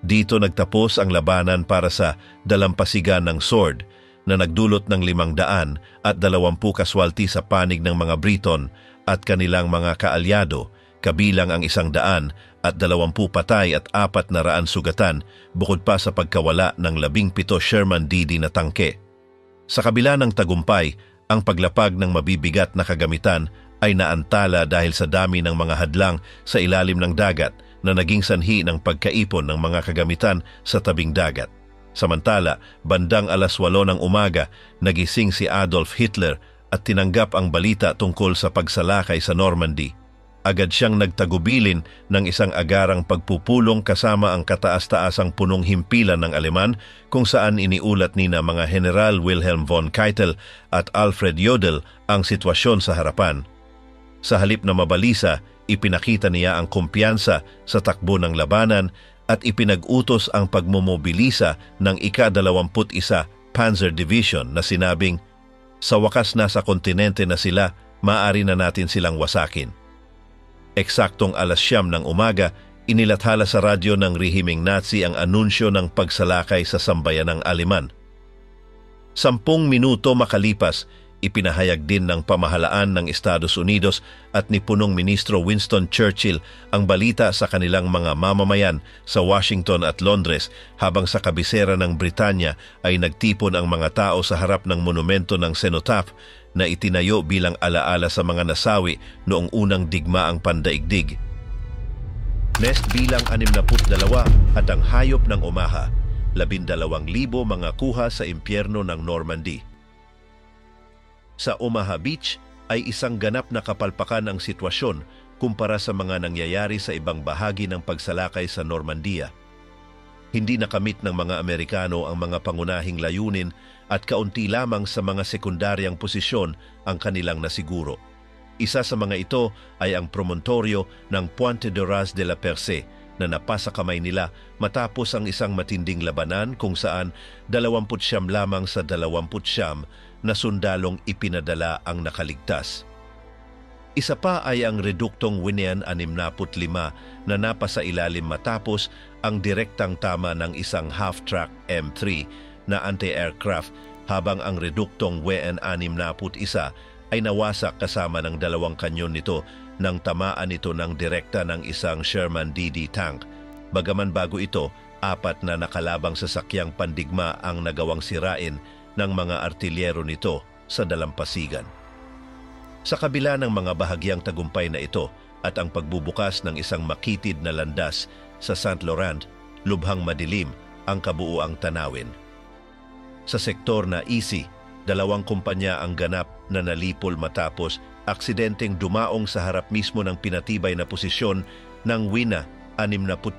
Dito nagtapos ang labanan para sa dalampasigan ng sword na nagdulot ng 500 at 20 kaswalti sa panig ng mga Briton at kanilang mga kaalyado, kabilang ang 100 at 20 patay at 400 sugatan, bukod pa sa pagkawala ng 17 Sherman DD na tangke. Sa kabila ng tagumpay, ang paglapag ng mabibigat na kagamitan ay naantala dahil sa dami ng mga hadlang sa ilalim ng dagat na naging sanhi ng pagkaipon ng mga kagamitan sa tabing dagat. Samantala, bandang 8:08 ng umaga, nagising si Adolf Hitler at tinanggap ang balita tungkol sa pagsalakay sa Normandy. Agad siyang nagtagubilin ng isang agarang pagpupulong kasama ang kataas-taasang punong himpilan ng Aleman kung saan iniulat ni na mga General Wilhelm von Keitel at Alfred Jodl ang sitwasyon sa harapan. Sa halip na mabalisa, ipinakita niya ang kumpiyansa sa takbo ng labanan at ipinag-utos ang pagmomobilisa ng ika-21 Panzer Division na sinabing, "Sa wakas na sa kontinente na sila, maaari na natin silang wasakin." Eksaktong 9:00 ng umaga, inilathala sa radyo ng rehimeng Nazi ang anunsyo ng pagsalakay sa sambayanang Aleman. 10 minuto makalipas, ipinahayag din ng pamahalaan ng Estados Unidos at ni punong ministro Winston Churchill ang balita sa kanilang mga mamamayan sa Washington at Londres, habang sa kabisera ng Britanya ay nagtipon ang mga tao sa harap ng monumento ng cenotaph na itinayo bilang alaala sa mga nasawi noong unang digmaang pandaigdig. Nest bilang 62 at ang hayop ng Omaha, 12,000 mga kuha sa impyerno ng Normandy. Sa Omaha Beach ay isang ganap na kapalpakan ang sitwasyon kumpara sa mga nangyayari sa ibang bahagi ng pagsalakay sa Normandia. Hindi nakamit ng mga Amerikano ang mga pangunahing layunin at kaunti lamang sa mga sekundaryang posisyon ang kanilang nasiguro. Isa sa mga ito ay ang promontoryo ng Puente de Ras de la Perse na napasa kamay nila matapos ang isang matinding labanan kung saan 29 lamang sa 29 na sundalong ipinadala ang nakaligtas. Isa pa ay ang reduktong Winian 65 na napasa ilalim matapos ang direktang tama ng isang half-track M3 na anti-aircraft, habang ang reduktong WN 61 ay nawasak kasama ng 2 kanyon nito nang tamaan ito ng direkta ng isang Sherman DD tank. Bagaman bago ito, 4 na nakalabang sasakyang pandigma ang nagawang sirain ng mga artilyero nito sa dalampasigan. Sa kabila ng mga bahagyang tagumpay na ito at ang pagbubukas ng isang makitid na landas sa St. Laurent, lubhang madilim ang kabuuang tanawin. Sa sektor na Isi, 2 kumpanya ang ganap na nalipol matapos aksidenteng dumaong sa harap mismo ng pinatibay na posisyon ng Wina 67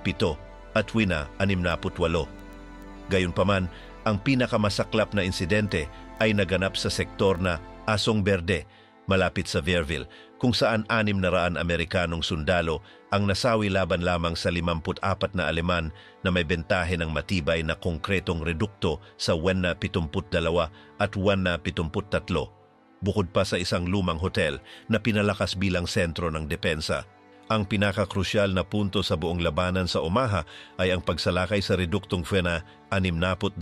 at Wina 68. Gayunpaman, ang pinakamasaklap na insidente ay naganap sa sektor na Asong Berde, malapit sa Vierville, kung saan 600 Amerikanong sundalo ang nasawi laban lamang sa 54 na Aleman na may bentahe ng matibay na konkretong redukto sa Wena 72 at Wena 73, bukod pa sa isang lumang hotel na pinalakas bilang sentro ng depensa. Ang pinakakrusyal na punto sa buong labanan sa Omaha ay ang pagsalakay sa reduktong Wena 62,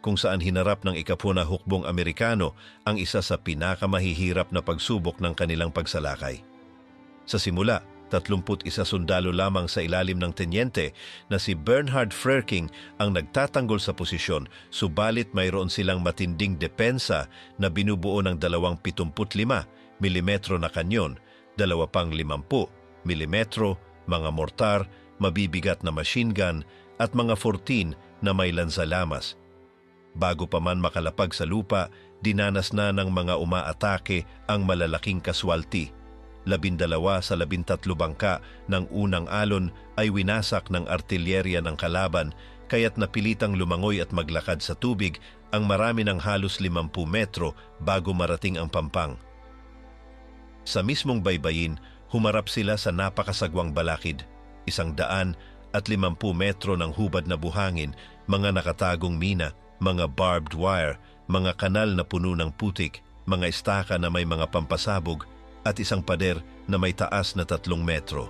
kung saan hinarap ng ikapuna hukbong Amerikano ang isa sa pinakamahihirap na pagsubok ng kanilang pagsalakay. Sa simula, 31 sundalo lamang sa ilalim ng tenyente na si Bernhard Frerking ang nagtatanggol sa posisyon, subalit mayroon silang matinding depensa na binubuo ng 275 mm na kanyon, 250 mm, mga mortar, mabibigat na machine gun at mga 14 na may lansalamas. Bago pa man makalapag sa lupa, dinanas na ng mga umaatake ang malalaking kaswalti. 12 sa 13 bangka ng unang alon ay winasak ng artilyerya ng kalaban, kaya't napilitang lumangoy at maglakad sa tubig ang marami ng halos 50 metro bago marating ang Pampang. Sa mismong baybayin, humarap sila sa napakasagwang balakid, 150 metro ng hubad na buhangin, mga nakatagong mina, mga barbed wire, mga kanal na puno ng putik, mga estaka na may mga pampasabog, at isang pader na may taas na 3 metro.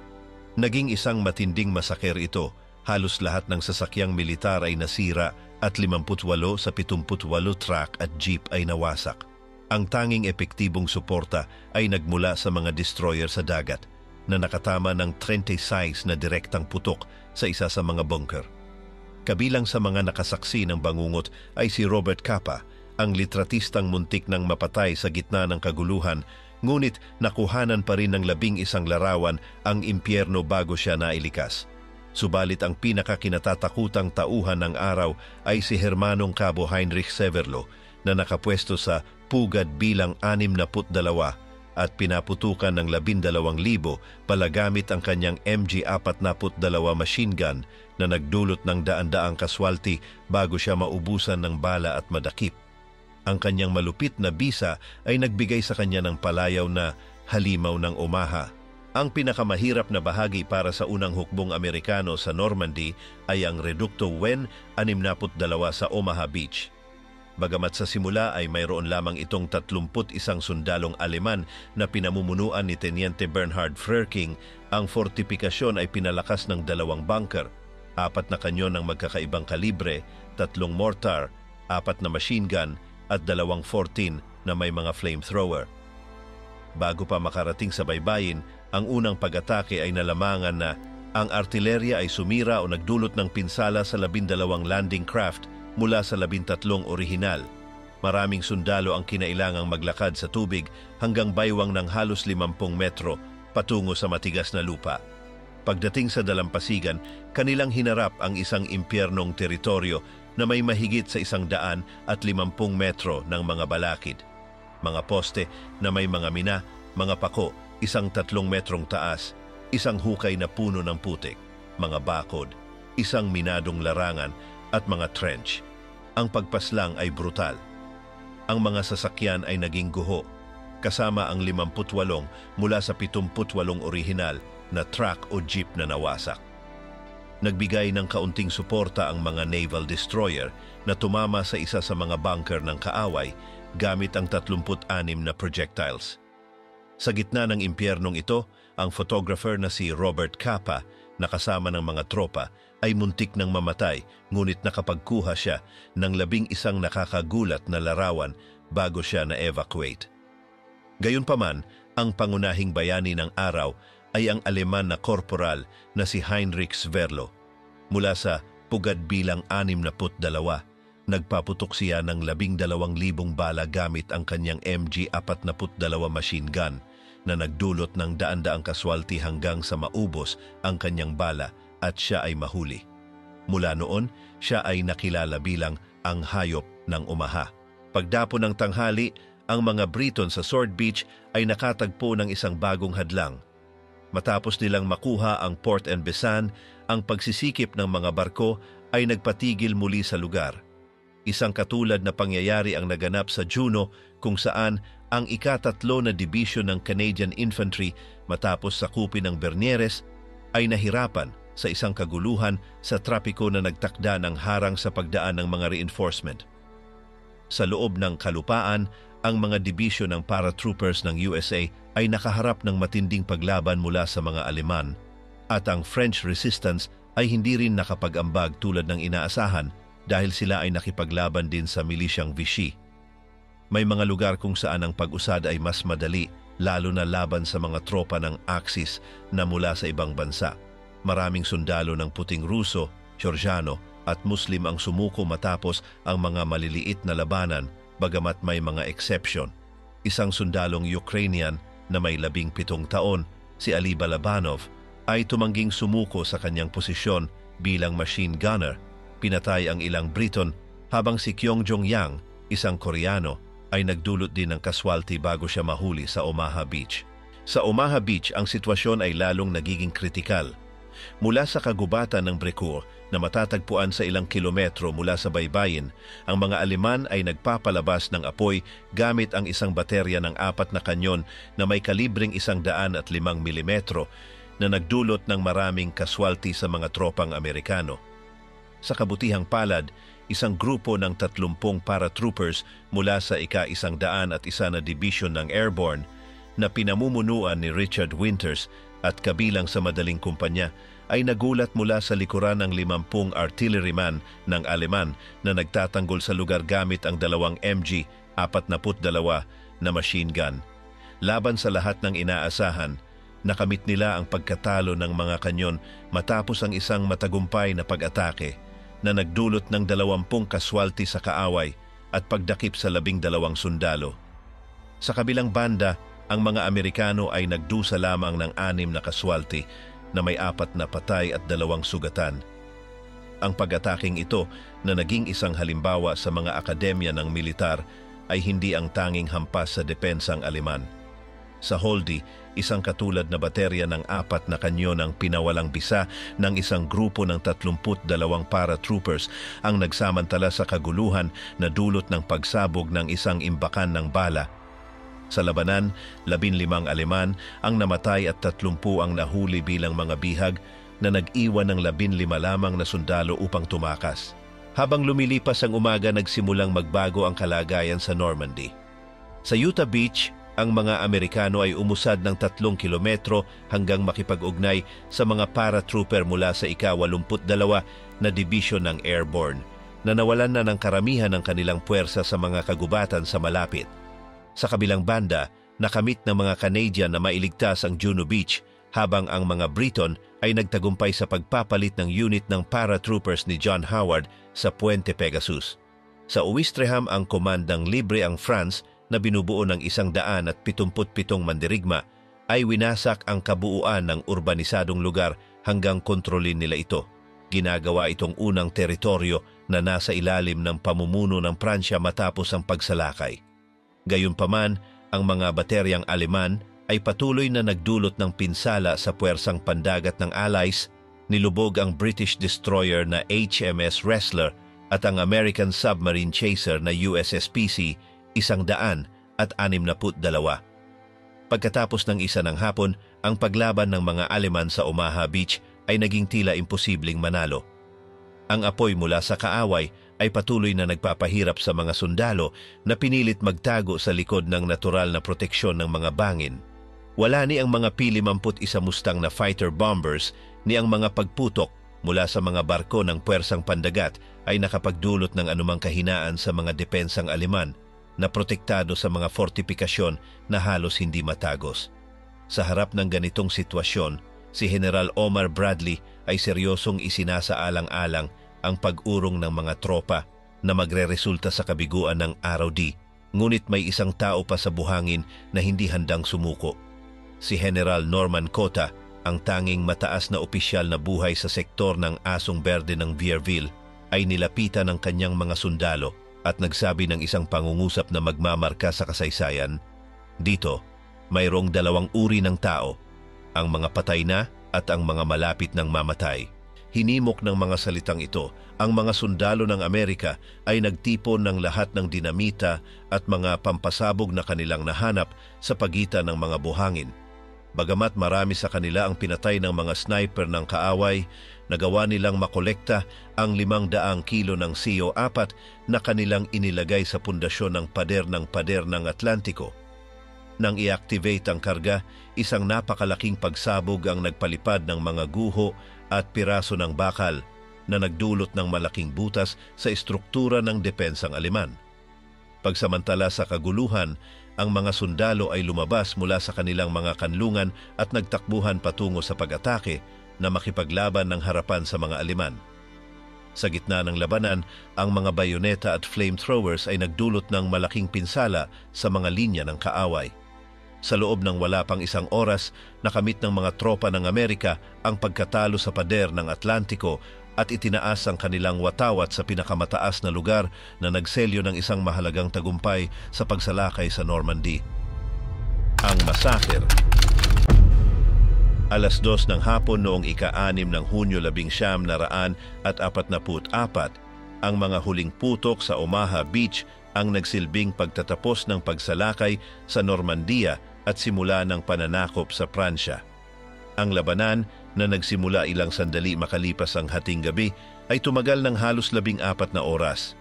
Naging isang matinding masaker ito. Halos lahat ng sasakyang militar ay nasira at 58 sa 78 truck at jeep ay nawasak. Ang tanging epektibong suporta ay nagmula sa mga destroyer sa dagat na nakatama ng 36 na direktang putok sa isa sa mga bunker. Kabilang sa mga nakasaksi ng bangungot ay si Robert Capa, ang litratistang muntik ng mapatay sa gitna ng kaguluhan, ngunit nakuhanan pa rin ng 11 larawan ang impyerno bago siya nailikas. Subalit ang pinakakinatatakutang tauhan ng araw ay si Hermanong Cabo Heinrich Severlo na nakapwesto sa pugad bilang 62 at pinaputukan ng 12,000 palagamit ang kanyang MG-42 machine gun na nagdulot ng daan-daang kaswalti bago siya maubusan ng bala at madakip. Ang kanyang malupit na bisa ay nagbigay sa kanya ng palayaw na halimaw ng Omaha. Ang pinakamahirap na bahagi para sa unang hukbong Amerikano sa Normandy ay ang Reducto Wen 62 sa Omaha Beach. Bagamat sa simula ay mayroon lamang itong 31 sundalong Aleman na pinamumunuan ni Teniente Bernhard Frerking, ang fortifikasyon ay pinalakas ng 2 bunker, 4 na kanyon ng magkakaibang kalibre, 3 mortar, 4 na machine gun at 2 14 na may mga flamethrower. Bago pa makarating sa baybayin, ang unang pag-atake ay nalamangan na ang artilerya ay sumira o nagdulot ng pinsala sa 12 landing craft mula sa 13 orihinal. Maraming sundalo ang kinailangang maglakad sa tubig hanggang baywang ng halos 50 metro patungo sa matigas na lupa. Pagdating sa dalampasigan, kanilang hinarap ang isang impyernong teritoryo na may mahigit sa 150 metro ng mga balakid. Mga poste na may mga mina, mga pako, isang 3 metrong taas, isang hukay na puno ng putik, mga bakod, isang minadong larangan at mga trench. Ang pagpaslang ay brutal. Ang mga sasakyan ay naging guho, kasama ang 58 mula sa 78 orihinal na truck o jeep na nawasak. Nagbigay ng kaunting suporta ang mga naval destroyer na tumama sa isa sa mga bunker ng kaaway gamit ang 36 na projectiles. Sa gitna ng impyernong ito, ang photographer na si Robert Capa na kasama ng mga tropa ay muntik ng mamatay, ngunit nakapagkuha siya ng 11 nakakagulat na larawan bago siya na-evacuate. Gayunpaman, ang pangunahing bayani ng araw ay ang Aleman na korporal na si Heinrich Severlo. Mula sa pugad bilang 62, nagpaputok siya ng 12,000 bala gamit ang kanyang MG-42 machine gun na nagdulot ng daan-daang kaswalti hanggang sa maubos ang kanyang bala at siya ay mahuli. Mula noon, siya ay nakilala bilang ang hayop ng Omaha. Pagdapo ng tanghali, ang mga Briton sa Sword Beach ay nakatagpo ng isang bagong hadlang. Matapos nilang makuha ang Port and Besan, ang pagsisikip ng mga barko ay nagpatigil muli sa lugar. Isang katulad na pangyayari ang naganap sa Juno kung saan ang ika-3 na Division ng Canadian Infantry matapos sakupin ng Bernieres ay nahirapan sa isang kaguluhan sa trapiko na nagtakda ng harang sa pagdaan ng mga reinforcement. Sa loob ng kalupaan, ang mga dibisyon ng paratroopers ng USA ay nakaharap ng matinding paglaban mula sa mga Aleman at ang French resistance ay hindi rin nakapag-ambag tulad ng inaasahan dahil sila ay nakipaglaban din sa milisyang Vichy. May mga lugar kung saan ang pag-usad ay mas madali, lalo na laban sa mga tropa ng Axis na mula sa ibang bansa. Maraming sundalo ng puting Ruso, Georgiano at Muslim ang sumuko matapos ang mga maliliit na labanan, bagamat may mga exception. Isang sundalong Ukrainian na may 17 taon, si Ali Balabanov, ay tumangging sumuko sa kanyang posisyon bilang machine gunner. Pinatay ang ilang Briton habang si Kyong Jong-yang, isang Koreano, ay nagdulot din ng kaswalti bago siya mahuli sa Omaha Beach. Sa Omaha Beach, ang sitwasyon ay lalong nagiging kritikal. Mula sa kagubatan ng Brecourt na matatagpuan sa ilang kilometro mula sa baybayin, ang mga Aleman ay nagpapalabas ng apoy gamit ang isang baterya ng 4 na kanyon na may kalibring 105 mm na nagdulot ng maraming kaswalti sa mga tropang Amerikano. Sa kabutihang palad, isang grupo ng 30 paratroopers mula sa ika-101 na Division ng Airborne na pinamumunuan ni Richard Winters at kabilang sa madaling kumpanya ay nagulat mula sa likuran ng 50 artilleryman ng Aleman na nagtatanggol sa lugar gamit ang 2 MG-42 na machine gun. Laban sa lahat ng inaasahan, nakamit nila ang pagkatalo ng mga kanyon matapos ang isang matagumpay na pag-atake na nagdulot ng 20 kaswalti sa kaaway at pagdakip sa 12 sundalo. Sa kabilang banda, ang mga Amerikano ay nagdusa lamang ng 6 na kaswalti na may 4 na patay at 2 sugatan. Ang pag-ataking ito na naging isang halimbawa sa mga akademya ng militar ay hindi ang tanging hampas sa depensang Aleman. Sa Holdy, isang katulad na baterya ng 4 na kanyon ang pinawalang bisa ng isang grupo ng 32 paratroopers ang nagsamantala sa kaguluhan na dulot ng pagsabog ng isang imbakan ng bala. Sa labanan, 15 Aleman ang namatay at 30 ang nahuli bilang mga bihag na nag-iwan ng 15 lamang na sundalo upang tumakas. Habang lumilipas ang umaga, nagsimulang magbago ang kalagayan sa Normandy. Sa Utah Beach, ang mga Amerikano ay umusad ng 3 kilometro hanggang makipag-ugnay sa mga paratrooper mula sa ika-82 na Division ng Airborne na nawalan na ng karamihan ng kanilang puwersa sa mga kagubatan sa malapit. Sa kabilang banda, nakamit ng mga Canadian na mailigtas ang Juno Beach habang ang mga Briton ay nagtagumpay sa pagpapalit ng unit ng paratroopers ni John Howard sa Puente Pegasus. Sa Ouistreham, ang komandang libre ang France na binubuo ng 177 mandirigma ay winasak ang kabuuan ng urbanisadong lugar hanggang kontrolin nila ito. Ginagawa itong unang teritoryo na nasa ilalim ng pamumuno ng Pransya matapos ang pagsalakay. Gayunpaman, ang mga bateryang Aleman ay patuloy na nagdulot ng pinsala sa puwersang pandagat ng Allies, nilubog ang British destroyer na HMS Wrestler at ang American submarine chaser na USS PC 162. Pagkatapos ng 1 ng hapon, ang paglaban ng mga Aleman sa Omaha Beach ay naging tila imposibleng manalo. Ang apoy mula sa kaaway ay patuloy na nagpapahirap sa mga sundalo na pinilit magtago sa likod ng natural na proteksyon ng mga bangin. Wala ni ang mga P-51 Mustang na fighter bombers ni ang mga pagputok mula sa mga barko ng puwersang pandagat ay nakapagdulot ng anumang kahinaan sa mga depensang Aleman na protektado sa mga fortifikasyon na halos hindi matagos. Sa harap ng ganitong sitwasyon, si General Omar Bradley ay seryosong isinasaalang-alang ang pag-urong ng mga tropa na magreresulta sa kabiguan ng araw D, ngunit may isang tao pa sa buhangin na hindi handang sumuko. Si General Norman Cota, ang tanging mataas na opisyal na buhay sa sektor ng Asong Berde ng Vierville, ay nilapitan ng kanyang mga sundalo at nagsabi ng isang pangungusap na magmamarka sa kasaysayan. Dito, mayroong 2 uri ng tao, ang mga patay na at ang mga malapit ng mamatay. Hinimok ng mga salitang ito, ang mga sundalo ng Amerika ay nagtipon ng lahat ng dinamita at mga pampasabog na kanilang nahanap sa pagitan ng mga buhangin. Bagamat marami sa kanila ang pinatay ng mga sniper ng kaaway, nagawa nilang makolekta ang 500 kilo ng CO4 na kanilang inilagay sa pundasyon ng pader ng Atlantiko. Nang i-activate ang karga, isang napakalaking pagsabog ang nagpalipad ng mga guho at piraso ng bakal na nagdulot ng malaking butas sa estruktura ng depensang Aleman. Pagsamantala sa kaguluhan, ang mga sundalo ay lumabas mula sa kanilang mga kanlungan at nagtakbuhan patungo sa pag-atake na makipaglaban ng harapan sa mga Aleman. Sa gitna ng labanan, ang mga bayoneta at flamethrowers ay nagdulot ng malaking pinsala sa mga linya ng kaaway. Sa loob ng wala pang 1 oras, nakamit ng mga tropa ng Amerika ang pagkatalo sa pader ng Atlantiko at itinaas ang kanilang watawat sa pinakamataas na lugar na nagselyo ng isang mahalagang tagumpay sa pagsalakay sa Normandy. Ang masaker. Alas 2 ng hapon noong ika-6 ng Hunyo 1944, ang mga huling putok sa Omaha Beach ang nagsilbing pagtatapos ng pagsalakay sa Normandia at simula ng pananakop sa Pransya. Ang labanan na nagsimula ilang sandali makalipas ang hating gabi ay tumagal ng halos 14 na oras.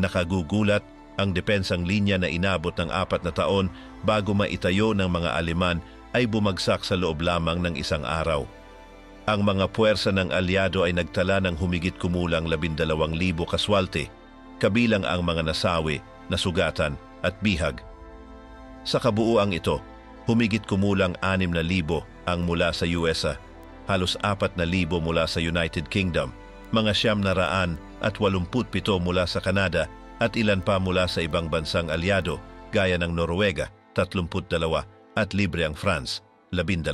Nakagugulat ang depensang linya na inabot ng 4 na taon bago maitayo ng mga Aleman ay bumagsak sa loob lamang ng isang araw. Ang mga puwersa ng alyado ay nagtala ng humigit kumulang 12,000 kaswalte, kabilang ang mga nasawi, nasugatan at bihag. Sa kabuuang ito, humigit kumulang 6,000 ang mula sa USA, halos 4,000 mula sa United Kingdom, mga 987 mula sa Canada at ilan pa mula sa ibang bansang alyado gaya ng Noruega, 32 at libre ang France, 12.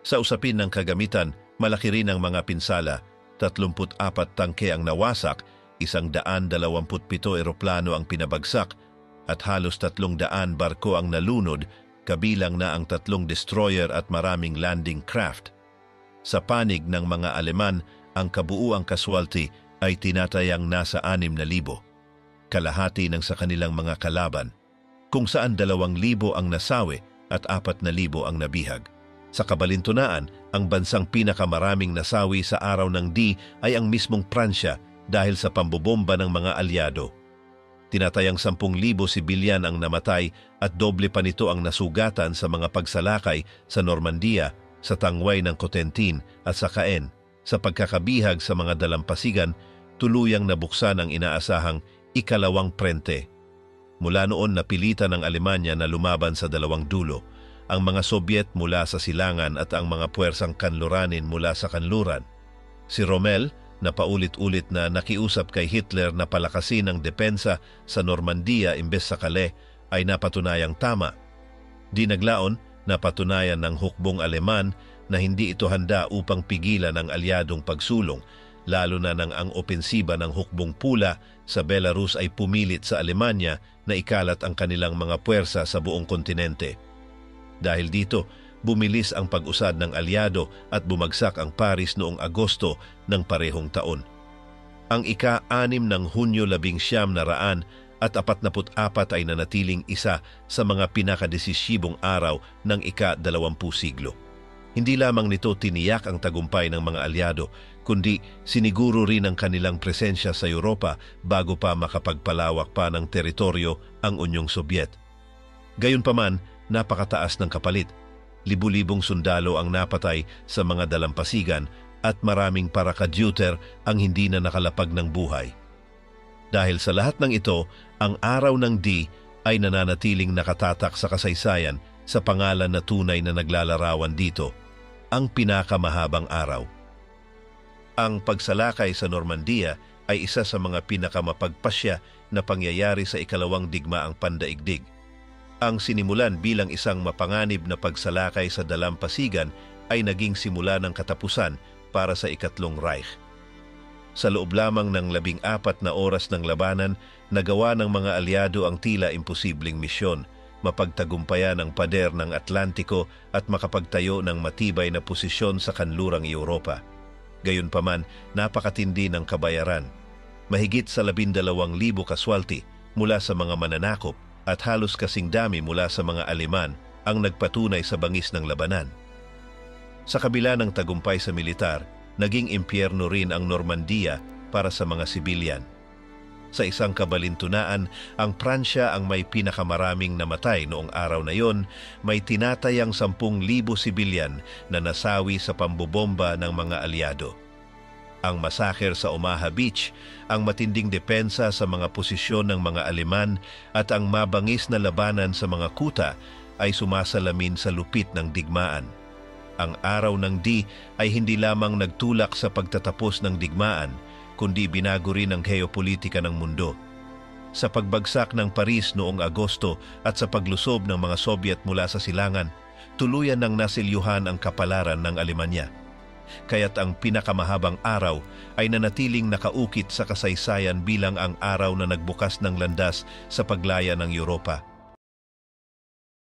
Sa usapin ng kagamitan, malaki rin ang mga pinsala, 34 tangke ang nawasak, 127 eroplano ang pinabagsak at halos 300 barko ang nalunod, kabilang na ang 3 destroyer at maraming landing craft. Sa panig ng mga Aleman, ang kabuuang kaswalti ay tinatayang nasa 6,000, kalahati ng sa kanilang mga kalaban, kung saan 2,000 ang nasawi at 4,000 ang nabihag. Sa kabalintunaan, ang bansang pinakamaraming nasawi sa araw ng D ay ang mismong Pransya dahil sa pambobomba ng mga alyado. Tinatayang 10,000 sibilyan ang namatay at doble pa nito ang nasugatan sa mga pagsalakay sa Normandia, sa tangway ng Cotentin at sa Caen. Sa pagkakabihag sa mga dalampasigan, tuluyang nabuksan ang inaasahang ikalawang prente. Mula noon napilitan ng Alemanya na lumaban sa dalawang dulo, ang mga Sobyet mula sa silangan at ang mga puwersang kanluranin mula sa kanluran. Si Rommel, na paulit-ulit na nakiusap kay Hitler na palakasin ang depensa sa Normandia imbes sa Calais, ay napatunayang tama. Di naglaon, napatunayan ng hukbong Aleman na hindi ito handa upang pigilan ang alyadong pagsulong, lalo na nang ang opensiba ng hukbong pula sa Belarus ay pumilit sa Alemanya na ikalat ang kanilang mga puwersa sa buong kontinente. Dahil dito, bumilis ang pag-usad ng alyado at bumagsak ang Paris noong Agosto ng parehong taon. Ang ika-6 ng Hunyo 1944 ay nanatiling isa sa mga pinakadesisibong araw ng ika-20 siglo. Hindi lamang nito tiniyak ang tagumpay ng mga alyado, kundi siniguro rin ang kanilang presensya sa Europa bago pa makapagpalawak pa ng teritoryo ang Unyong Sobyet. Gayunpaman, napakataas ng kapalit. Libu-libong sundalo ang napatay sa mga dalampasigan at maraming parakadyuter ang hindi na nakalapag ng buhay. Dahil sa lahat ng ito, ang araw ng D ay nananatiling nakatatak sa kasaysayan sa pangalan na tunay na naglalarawan dito, ang pinakamahabang araw. Ang pagsalakay sa Normandia ay isa sa mga pinakamapagpasya na pangyayari sa ikalawang digmaang pandaigdig. Ang sinimulan bilang isang mapanganib na pagsalakay sa dalampasigan ay naging simula ng katapusan para sa Ikatlong Reich. Sa loob lamang ng 14 na oras ng labanan, nagawa ng mga alyado ang tila imposibleng misyon, mapagtagumpayan ang pader ng Atlantiko at makapagtayo ng matibay na posisyon sa kanlurang Europa. Gayunpaman, napakatindi ng kabayaran. Mahigit sa 12,000 kaswalti mula sa mga mananakop at halos kasing dami mula sa mga Aleman ang nagpatunay sa bangis ng labanan. Sa kabila ng tagumpay sa militar, naging impyerno rin ang Normandia para sa mga sibilyan. Sa isang kabalintunaan, ang Pransya ang may pinakamaraming namatay noong araw na yon, may tinatayang 10,000 sibilyan na nasawi sa pambobomba ng mga alyado. Ang masaker sa Omaha Beach, ang matinding depensa sa mga posisyon ng mga Aleman at ang mabangis na labanan sa mga kuta ay sumasalamin sa lupit ng digmaan. Ang araw ng D ay hindi lamang nagtulak sa pagtatapos ng digmaan, kundi binago rin ang geopolitika ng mundo. Sa pagbagsak ng Paris noong Agosto at sa paglusob ng mga Sobyet mula sa silangan, tuluyan ng nasilyuhan ang kapalaran ng Alemanya. kaya't ang pinakamahabang araw ay nanatiling nakaukit sa kasaysayan bilang ang araw na nagbukas ng landas sa paglaya ng Europa.